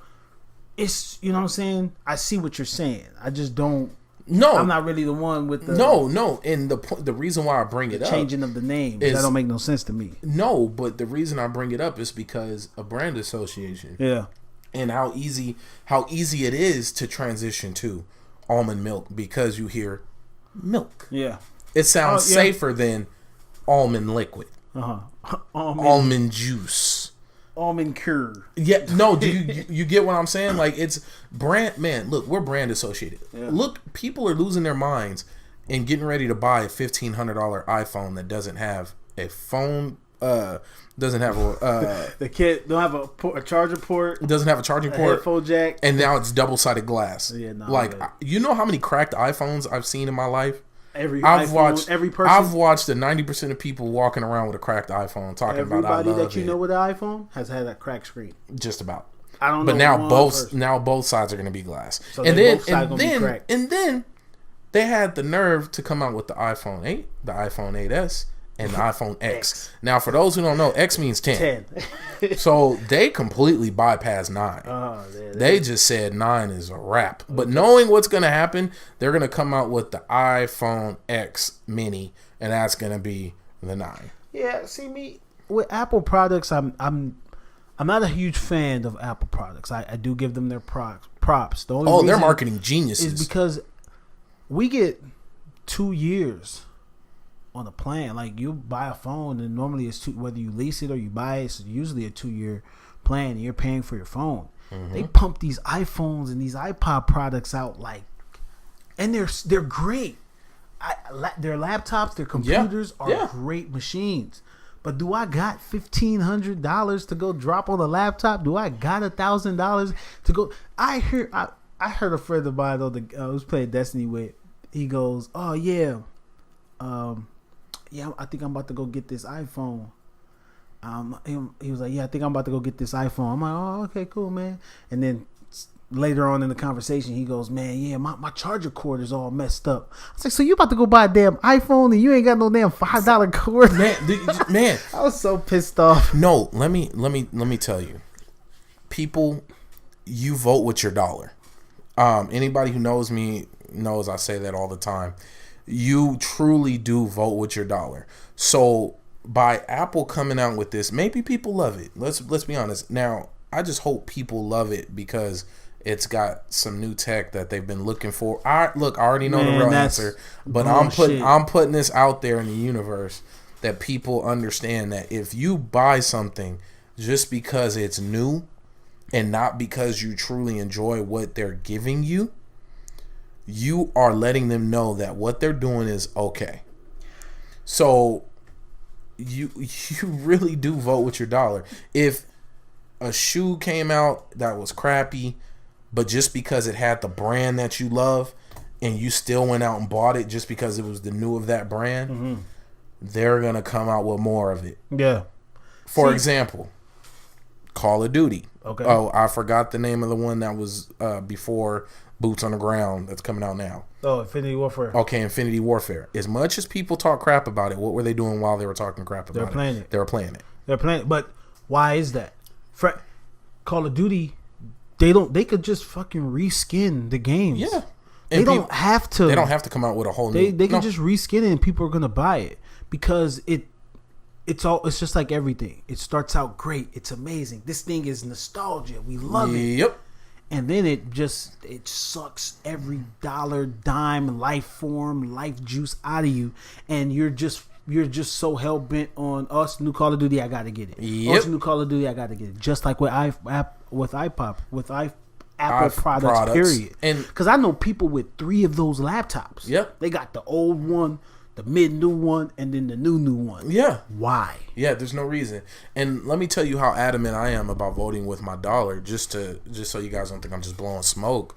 it's, you know what I'm saying? I see what you're saying. I just don't. No, I'm not really the one with the no. And the reason why I bring it up, changing of the name, that don't make no sense to me. No, but the reason I bring it up is because of brand association. Yeah, and how easy it is to transition to almond milk because you hear milk. Yeah, it sounds safer than almond liquid. Almond juice. Almond cure. Yeah, no, do you get what I'm saying? Like, it's brand, man, look, we're brand associated. Yeah. Look, people are losing their minds and getting ready to buy a $1,500 iPhone that doesn't have a phone, doesn't have a the kid don't have a charger port. It doesn't have a charging port, headphone jack, and now it's double-sided glass. Yeah, no, like, you know how many cracked iPhones I've seen in my life? Every I've iPhone, watched every person. I've watched the 90% of people walking around with a cracked iPhone talking about I love everybody that you it. know with an iPhone has had a cracked screen. Just about. I don't know. But now both sides are going to be glass. So and then they had the nerve to come out with the iPhone 8, the iPhone 8s, and the iPhone X. Now, for those who don't know, X means 10. So they completely bypassed 9. They just said 9 is a wrap. But knowing what's going to happen, they're going to come out with the iPhone X mini, and that's going to be the 9. Yeah, see, me with Apple products, I'm not a huge fan of Apple products. I do give them their props. The only they're marketing geniuses. Is because we get 2 years on a plan. Like, you buy a phone and normally it's whether you lease it or you buy it, it's usually a 2-year plan and you're paying for your phone. They pump these iPhones and these iPod products out and they're great. Their laptops, their computers are great machines. But do I got $1,500 to go drop on a laptop? Do I got $1,000 to go? I heard a friend of mine who's playing Destiny with. He goes, "Oh yeah, I think I'm about to go get this iPhone." He was like, "Yeah, I think I'm about to go get this iPhone." I'm like, "Oh, okay, cool, man." And then later on in the conversation, he goes, "Man, yeah, my charger cord is all messed up." I was like, "So you about to go buy a damn iPhone and you ain't got no damn $5 cord?" Man, I was so pissed off. No, let me tell you, people, you vote with your dollar. Anybody who knows me knows I say that all the time. You truly do vote with your dollar. So by Apple coming out with this, maybe people love it. Let's be honest. Now, I just hope people love it because it's got some new tech that they've been looking for. I already know the real answer, but I'm putting this out there in the universe that people understand that if you buy something just because it's new and not because you truly enjoy what they're giving you, you are letting them know that what they're doing is okay. So you really do vote with your dollar. If a shoe came out that was crappy, but just because it had the brand that you love and you still went out and bought it just because it was the new of that brand, they're going to come out with more of it. Yeah. For example, Call of Duty. Okay. Oh, I forgot the name of the one that was before Boots on the Ground that's coming out now. Oh, Infinity Warfare. Okay, Infinity Warfare. As much as people talk crap about it, what were they doing while they were talking crap about it? They were playing it. They're playing it. But why is that? Call of Duty, they could just fucking reskin the games. Yeah. They don't have to. They don't have to come out with a whole new. They can just reskin it and people are gonna buy it because it's just like everything. It starts out great. It's amazing. This thing is nostalgia. We love it. Yep. And then it sucks every dollar, dime, life form, life juice out of you, and you're just so hell bent on us new Call of Duty. I gotta get it. Yep. Us new Call of Duty. I gotta get it. Just like with Apple products. Period. And because I know people with 3 of those laptops. Yep. They got the old one, the mid new one, and then the new one. Yeah. Why? Yeah, there's no reason. And let me tell you how adamant I am about voting with my dollar, just so you guys don't think I'm just blowing smoke.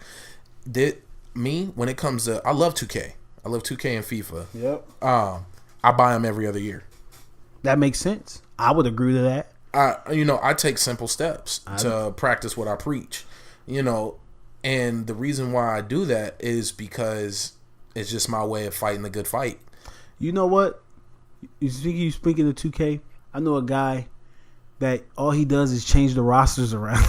When it comes to, I love 2K. I love 2K and FIFA. Yep. I buy them every other year. That makes sense. I would agree to that. I take simple steps to practice what I preach. And the reason why I do that is because it's just my way of fighting the good fight. You know what? You speaking of 2K, I know a guy that all he does is change the rosters around.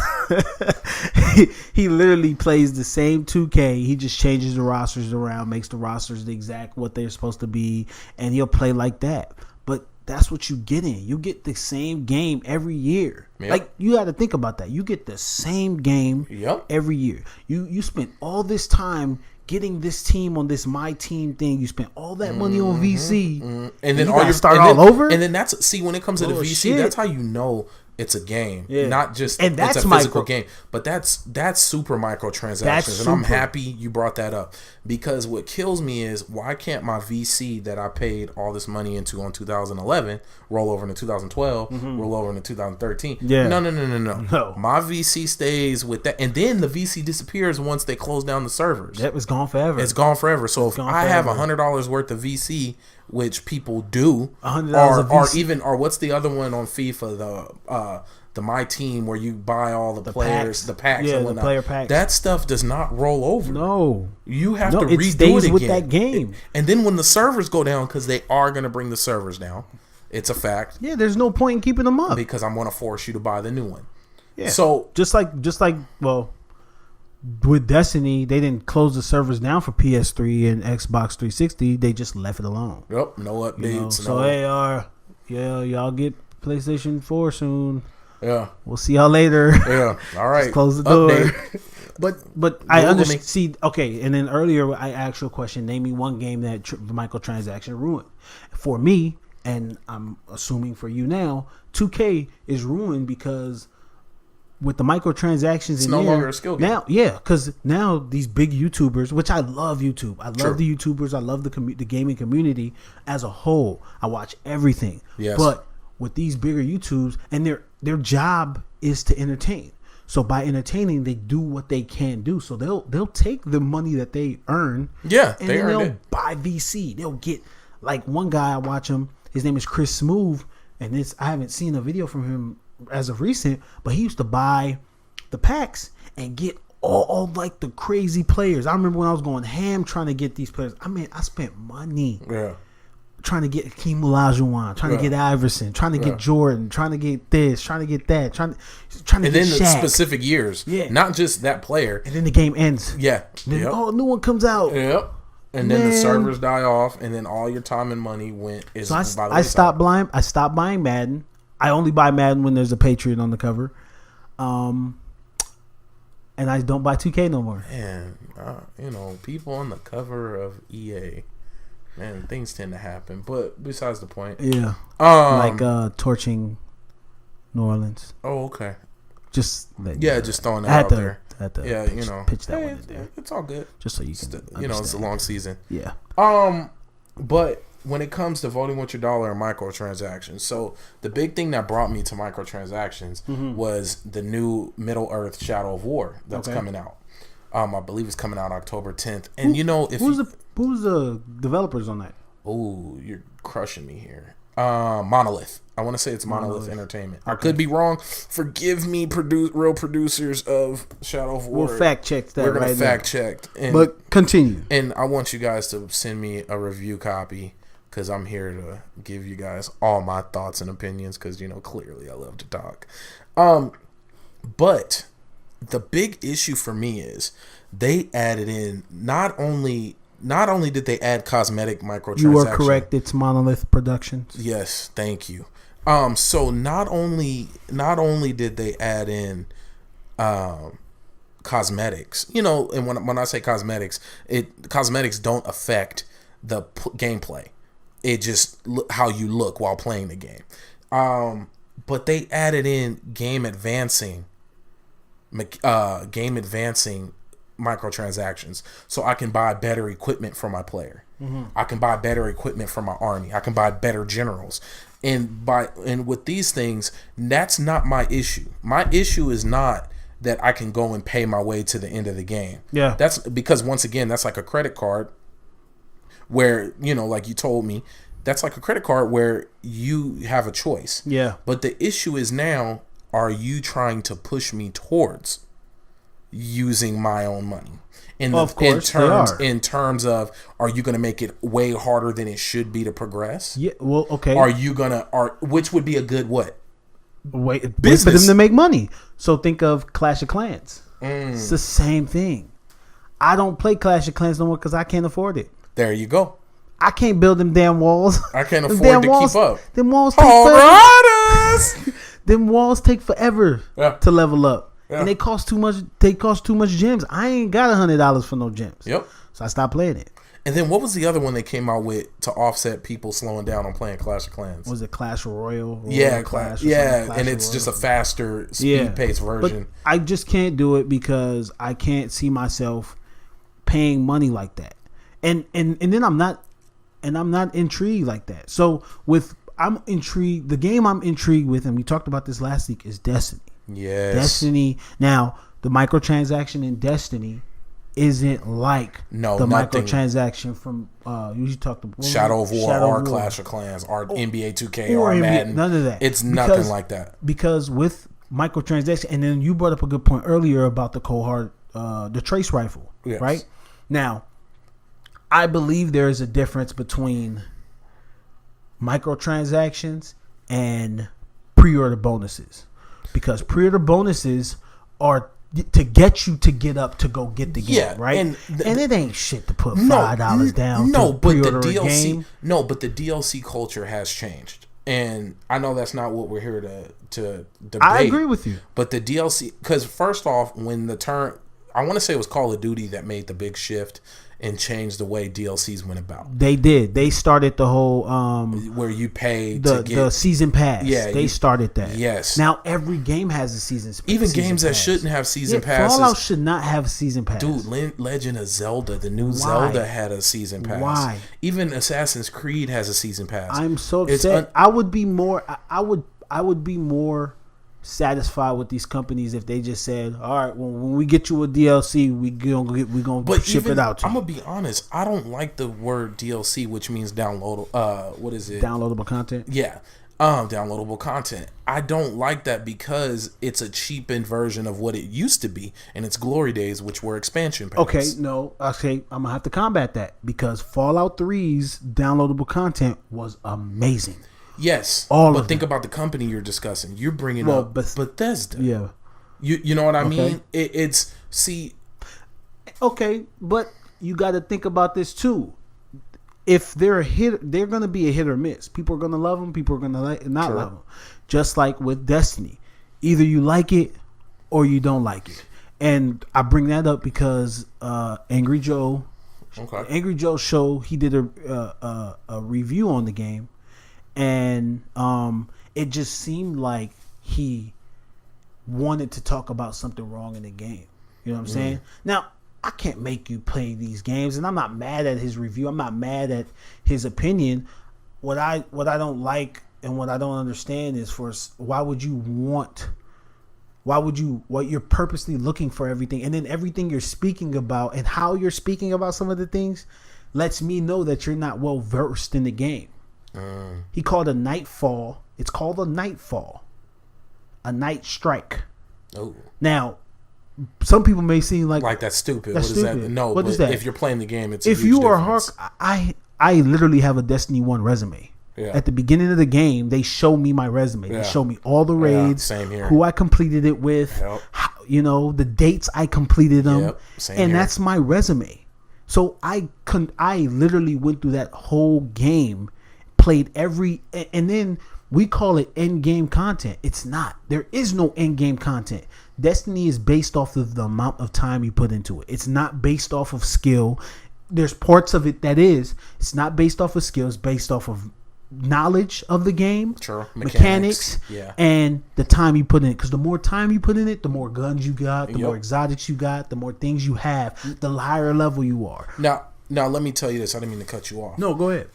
he literally plays the same 2K. He just changes the rosters around, makes the rosters the exact what they're supposed to be, and he'll play like that. But that's what you get in. You get the same game every year. Yep. Like, you got to think about that. You get the same game every year. You spent all this time getting this team on this my team thing. You spent all that money on VC, and then you start all over. And then when it comes to the VC, that's how you know it's a game, not just and that's it's a physical game. But that's super microtransactions, and I'm happy you brought that up, because what kills me is, why can't my VC that I paid all this money into on 2011 roll over into 2012, roll over into 2013? Yeah. No. My VC stays with that, and then the VC disappears once they close down the servers. That was gone forever. It's gone forever. So if I have $100 worth of VC, which people do, $100 or what's the other one on FIFA, the My Team, where you buy all the players, the packs, and whatnot. The player packs. That stuff does not roll over. No, you have to redo it stays again with that game. And then when the servers go down, because they are going to bring the servers down, it's a fact. Yeah, there's no point in keeping them up, because I'm going to force you to buy the new one. Yeah. So just like with Destiny, they didn't close the servers down for PS3 and Xbox 360. They just left it alone. Yep, no updates. So y'all get PlayStation 4 soon. Yeah, we'll see y'all later. Yeah, all right. Just close the door. But I understand. See, okay, and then earlier I asked you a question. Name me one game that microtransaction ruined. For me, and I'm assuming for you now, 2K is ruined because with the microtransactions, it's no longer a skill game. Now, because now these big YouTubers, which I love YouTube, I love the YouTubers, I love the gaming community as a whole. I watch everything. Yes. But with these bigger YouTubes, and their job is to entertain. So by entertaining, they do what they can do. So they'll take the money that they earn, and then they'll buy VC. They'll get, like, one guy I watch him. His name is Chris Smooth, and I haven't seen a video from him as of recent, but he used to buy the packs and get all like the crazy players. I remember when I was going ham trying to get these players. I mean, I spent money trying to get Hakeem Olajuwon, trying to get Iverson, trying to get Jordan, trying to get this, trying to get that, trying to and get then Shaq. The specific years, not just that player. And then the game ends. Yeah. Then a new one comes out. Yep. And then the servers die off, and then all your time and money went. So I stopped buying Madden. I only buy Madden when there's a Patriot on the cover, and I don't buy 2K no more. Man, people on the cover of EA, man, things tend to happen. But besides the point, like torching New Orleans. Oh, okay. Just throwing that out there. Pitch that one in there. It's all good. Just so you can, it's a long season. Yeah. But when it comes to voting with your dollar and microtransactions, so the big thing that brought me to microtransactions was the new Middle-earth Shadow of War that's coming out. I believe it's coming out October 10th. And who's the developers on that? Oh, you're crushing me here. Monolith. I want to say it's Monolith Entertainment. Okay. I could be wrong. Forgive me, real producers of Shadow of War. We'll fact check that. We're gonna fact check. But continue. And I want you guys to send me a review copy, because I'm here to give you guys all my thoughts and opinions, because clearly I love to talk. But the big issue for me is they added in not only did they add cosmetic microtransactions. You are correct. It's Monolith Productions. Yes, thank you. So not only did they add in cosmetics, and when I say cosmetics, cosmetics don't affect the gameplay. It just how you look while playing the game. But they added in game advancing microtransactions, so I can buy better equipment for my player. I can buy better equipment for my army. I can buy better generals. And with these things, that's not my issue. My issue is not that I can go and pay my way to the end of the game. Yeah. That's because, once again, that's like a credit card where, like you told me, that's like a credit card where you have a choice. Yeah. But the issue is now, are you trying to push me towards using my own money? Of course, they are. In terms of, are you going to make it way harder than it should be to progress? Yeah. Well, okay. Are you gonna? Which would be a good what? Wait for them Business. to make money. So think of Clash of Clans. It's the same thing. I don't play Clash of Clans no more because I can't afford it. There you go. I can't build them damn walls. I can't Them afford damn to walls, keep up. Them walls take All forever. right. Them walls take forever Yeah. to level up. Yeah. And they cost too much. They cost too much gems. I ain't got $100 for no gems. Yep. So I stopped playing it. And then what was the other one they came out with to offset people slowing down on playing Clash of Clans? Was it Clash Royale? Yeah, Clash. yeah, Clash and it's Royale. just a faster speed-paced version. But I just can't do it because I can't see myself paying money like that. And then I'm not intrigued like that. So I'm intrigued. The game I'm intrigued with, and we talked about this last week, is Destiny. Yes. Destiny. Now, the microtransaction in Destiny isn't like the nothing. microtransaction from you talked about Shadow of War or Clash of Clans or NBA 2K or Madden. None of that. It's nothing like that. Because with microtransaction, and then you brought up a good point earlier about the cohort, the trace rifle, Yes. right? Now, I believe there is a difference between microtransactions and pre-order bonuses, because pre-order bonuses are to get you to get up to go get the game, right? And it ain't shit to put $5 down. No, to but the pre-order a DLC, game. no, but the DLC culture has changed, and I know that's not what we're here to debate. I agree with you, but the DLC, because first off, when I want to say it was Call of Duty that made the big shift and changed the way DLCs went about. They did. They started the whole where you pay the season pass. Yeah, they started that. Yes. Now every game has a season. Even games that shouldn't have season passes. Fallout should not have a season pass. Dude, Legend of Zelda, the new Zelda had a season pass. Why? Even Assassin's Creed has a season pass. I'm so upset. I would be more. I would be more satisfied with these companies if they just said, all right, well, when we get you a DLC, we gonna ship it out to you. I'm gonna be honest, I don't like the word DLC, which means what is it? Downloadable content. Yeah. Downloadable content. I don't like that because it's a cheapened version of what it used to be, and it's glory days, which were expansion packs. Okay, I'm gonna have to combat that because Fallout 3's downloadable content was amazing. Yes, but think about the company you're discussing. You're bringing up Bethesda. Yeah, you know what I mean? Okay. Okay, but you got to think about this too. If they're a hit, they're going to be a hit or miss. People are going to love them. People are going to not love them. Just like with Destiny, either you like it or you don't like it. And I bring that up because Angry Joe show, he did a review on the game. And it just seemed like he wanted to talk about something wrong in the game. You know what I'm saying? Now, I can't make you play these games, and I'm not mad at his review. I'm not mad at his opinion. What I don't like and what I don't understand is what you're purposely looking for everything, and then everything you're speaking about and how you're speaking about some of the things lets me know that you're not well versed in the game. He called a nightfall. It's called a nightfall, a night strike. Oh, now some people may seem like that's stupid. That's what stupid. is that? No, what is that? If you're playing the game, it's if a huge you are difference. I literally have a Destiny 1 resume. Yeah. At the beginning of the game, they show me my resume. Yeah. They show me all the raids, same here. who I completed it with, the dates I completed them, Yep, same and here. that's my resume. So I literally went through that whole game, played and then we call it end game content. It's not. There is no end game content. Destiny is based off of the amount of time you put into it. It's not based off of skill. There's parts of it that is. It's not based off of skills, based off of knowledge of the game, mechanics, and the time you put in it. Because the more time you put in it, the more guns you got, the more exotics you got, the more things you have, the higher level you are. Now, Now let me tell you this. I didn't mean to cut you off. No, go ahead.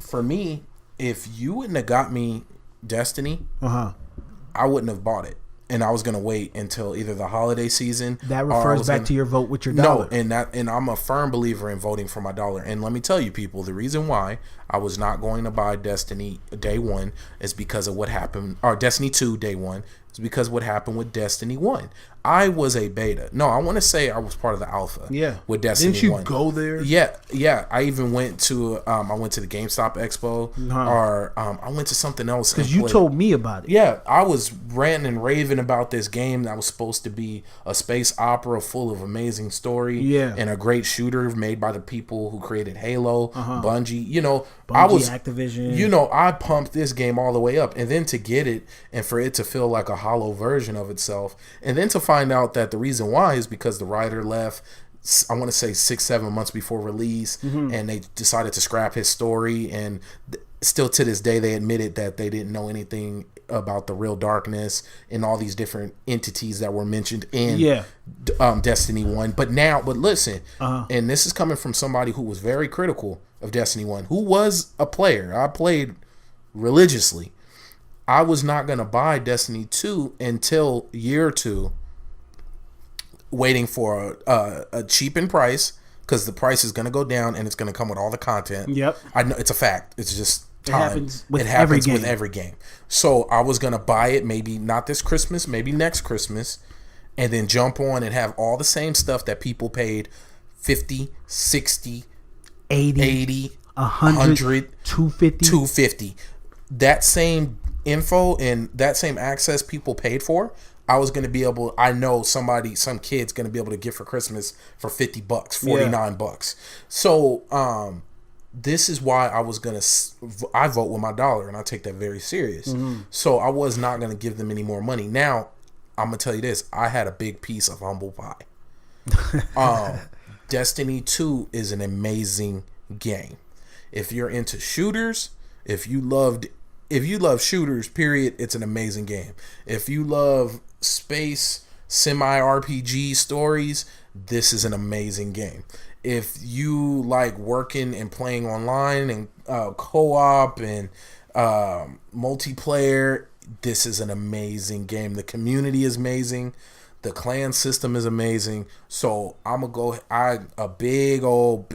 For me, if you wouldn't have got me Destiny, I wouldn't have bought it. And I was gonna wait until either the holiday season. That refers back to your vote with your dollar. No, and I'm a firm believer in voting for my dollar. And let me tell you, people, the reason why I was not going to buy Destiny day one is because of what happened, or Destiny 2 day one is because of what happened with Destiny 1. I was a beta. No, I want to say I was part of the alpha. Yeah. With Destiny 1. Didn't you go there? Yeah. I even went to I went to the GameStop Expo, or I went to something else. Because you told me about it. Yeah, I was ranting and raving about this game that was supposed to be a space opera full of amazing story. Yeah. And a great shooter made by the people who created Halo, Bungie. You know, Activision. You know, I pumped this game all the way up, and then to get it and for it to feel like a hollow version of itself, and then to find out that the reason why is because the writer left, I want to say 6-7 months before release, and they decided to scrap his story, and still to this day they admitted that they didn't know anything about the real darkness and all these different entities that were mentioned in Destiny 1. But listen, and this is coming from somebody who was very critical of Destiny 1, who was a player. I played religiously. I was not going to buy Destiny 2 until year 2, waiting for a cheapened price, because the price is going to go down and it's going to come with all the content. Yep. I know it's a fact. It's just time. It happens with every game. So I was going to buy it, maybe not this Christmas, maybe next Christmas, and then jump on and have all the same stuff that people paid 50, 60, 80, 100, 250. That same info and that same access people paid for, I was going to be able, I know some kid's going to be able to get for Christmas for $50, $49. So, this is why I vote with my dollar, and I take that very serious. So I was not going to give them any more money. Now, I'm going to tell you this. I had a big piece of humble pie. Destiny 2 is an amazing game. If you're into shooters, if you love shooters, period, it's an amazing game. If you love space semi-RPG stories, this is an amazing game. If you like working and playing online and co-op and multiplayer, this is an amazing game. The community is amazing. The clan system is amazing. So I'm going to go a big old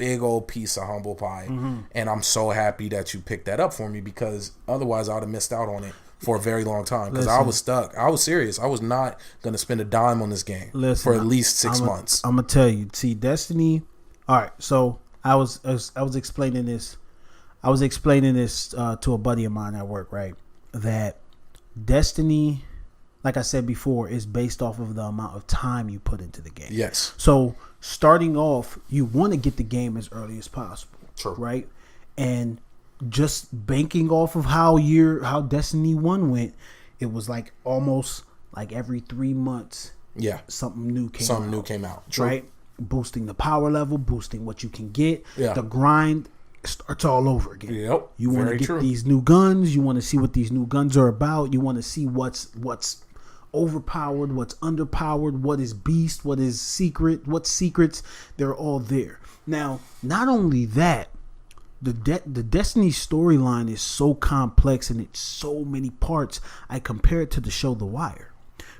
piece of humble pie. And I'm so happy that you picked that up for me, because otherwise I would have missed out on it for a very long time, because I was stuck. I was serious. I was not going to spend a dime on this game for at least 6 months. I'm going to tell you. See, Destiny. All right. So I was explaining this. I was explaining this to a buddy of mine at work, right? That Destiny, like I said before, is based off of the amount of time you put into the game. Yes. So starting off, you want to get the game as early as possible. True. Right? And just banking off of how Destiny 1 went, it was like almost like every 3 months. Yeah. Something new came out. True. Right? Boosting the power level, boosting what you can get. Yeah. The grind starts all over again. Yep. You want to get these new guns. You want to see what these new guns are about. You want to see what's overpowered, what's underpowered, what is beast, what is secret, what's secrets. They're all there. Now, not only that, the Destiny storyline is so complex and it's so many parts. I compare it to the show The Wire,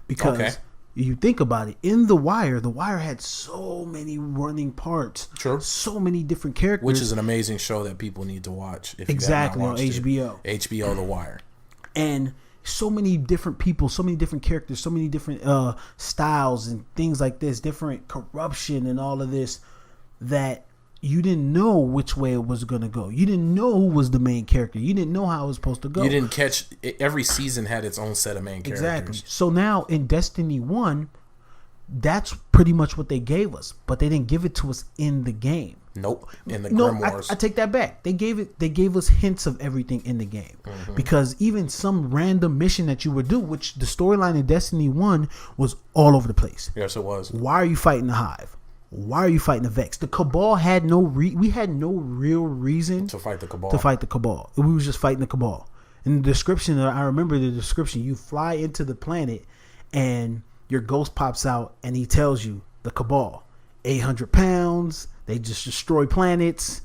because you think about it, in The Wire had so many running parts. True. So many different characters. Which is an amazing show that people need to watch. If exactly, you have not watched on HBO. HBO The Wire. And so many different people, so many different characters, so many different styles and things like this, different corruption and all of this, that you didn't know which way it was going to go. You didn't know who was the main character. You didn't know how it was supposed to go. You didn't catch, every season had its own set of main characters. Exactly. So now in Destiny 1, that's pretty much what they gave us, but they didn't give it to us in the game. Nope. In the Grimoires. I take that back. They gave us hints of everything in the game, because even some random mission that you would do, which the storyline in Destiny 1 was all over the place. Yes, it was. Why are you fighting the Hive? Why are you fighting the Vex? The Cabal had we had no real reason to fight the Cabal. We was just fighting the Cabal. In the description, I remember the description. You fly into the planet, and your ghost pops out, and he tells you the Cabal. 800 pounds. They just destroy planets.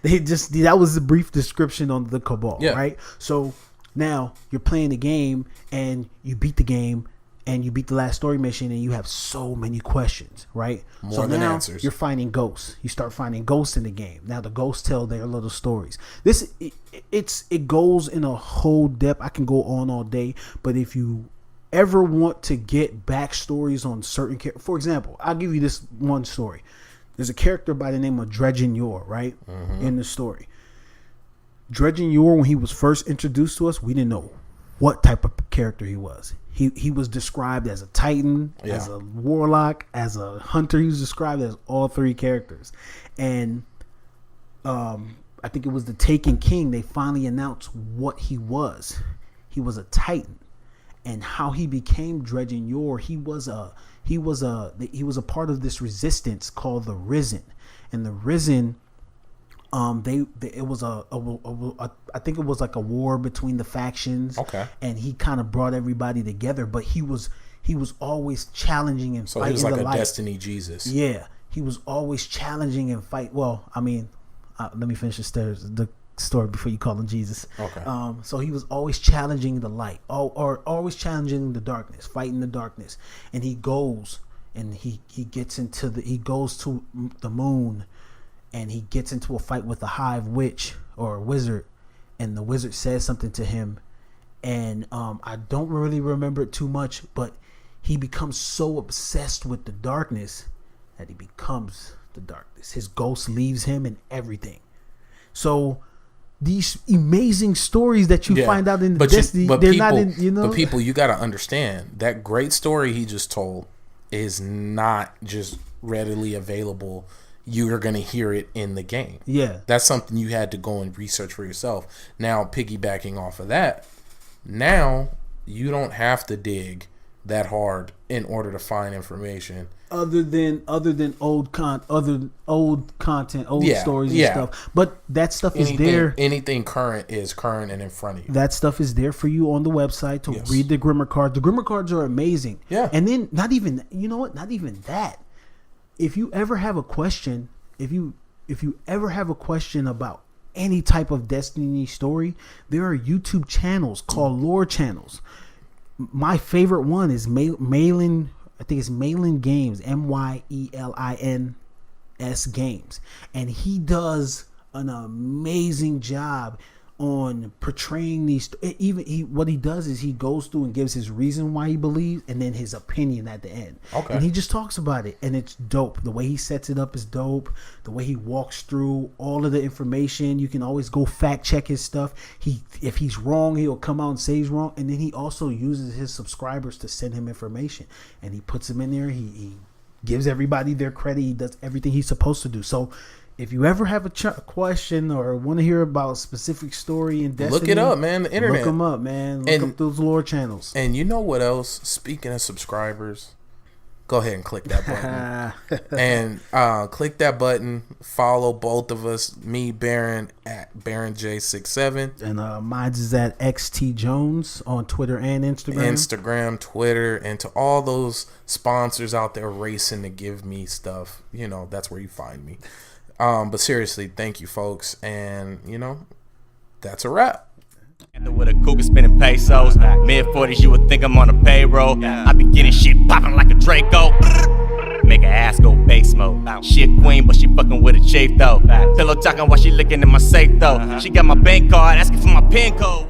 That was the brief description on the Cabal, right? So now you're playing the game and you beat the game and you beat the last story mission and you have so many questions, right? More than answers. You're finding ghosts. You start finding ghosts in the game. Now the ghosts tell their little stories. It goes in a whole depth. I can go on all day, but if you ever want to get backstories on certain characters, for example, I'll give you this one story. There's a character by the name of Dredgen Yor, right? In the story. Dredgen Yor, when he was first introduced to us, we didn't know what type of character he was. He was described as a Titan, as a Warlock, as a Hunter. He was described as all three characters. And I think it was the Taken King. They finally announced what he was. He was a Titan. And how he became Dredgen Yor, he was a part of this resistance called the Risen. And the Risen, it was I think it was like a war between the factions. Okay. And he kind of brought everybody together, but he was always challenging and So fighting he was like the a light. Destiny Jesus. Yeah, he was always challenging and fight. Well, I mean, let me finish the story before you call him Jesus. Okay. So he was always challenging the light, or always challenging the darkness, fighting the darkness. And he goes and he goes to the moon. And he gets into a fight with a hive witch or a wizard, and the wizard says something to him, and I don't really remember it too much, but he becomes so obsessed with the darkness that he becomes the darkness. His ghost leaves him and everything. So these amazing stories that you find out in Destiny, not in, you know. But people, you got to understand that great story he just told is not just readily available. You are going to hear it in the game. Yeah. That's something you had to go and research for yourself. Now, piggybacking off of that, now you don't have to dig that hard in order to find information. Other than old content, old stories and stuff. But that stuff is there. Anything current is current and in front of you. That stuff is there for you on the website to read the Grimmer cards. The Grimmer cards are amazing. Yeah. And then not even that. If you ever have a question, if you ever have a question about any type of Destiny story, there are YouTube channels called lore channels. My favorite one is Malin. I think it's Malin Games, Myelins Games, and he does an amazing job on portraying these. What he does is he goes through and gives his reason why he believes, and then his opinion at the end. Okay. And he just talks about it, and it's dope. The way he sets it up is dope. The way he walks through all of the information, you can always go fact check his stuff. If he's wrong, he'll come out and say he's wrong, and then he also uses his subscribers to send him information, and he puts them in there. He gives everybody their credit. He does everything he's supposed to do. So if you ever have a question or want to hear about a specific story in Destiny, look it up, man. The internet. Look them up, man. Look up those lore channels. And you know what else? Speaking of subscribers, go ahead and click that button. And click that button. Follow both of us. Me, Baron, at BaronJ67. And mine is at XT Jones on Twitter and Instagram. Instagram, Twitter, and to all those sponsors out there racing to give me stuff, you know, that's where you find me. But seriously, thank you, folks. And, you know, that's a wrap. With a cougar spinning pesos, mid-40s, you would think I'm on a payroll. I be getting shit popping like a Draco. Make her ass go bass mode. She a queen, but she fucking with a chief though. Pillow talking while she looking in my safe though. She got my bank card, asking for my pin code.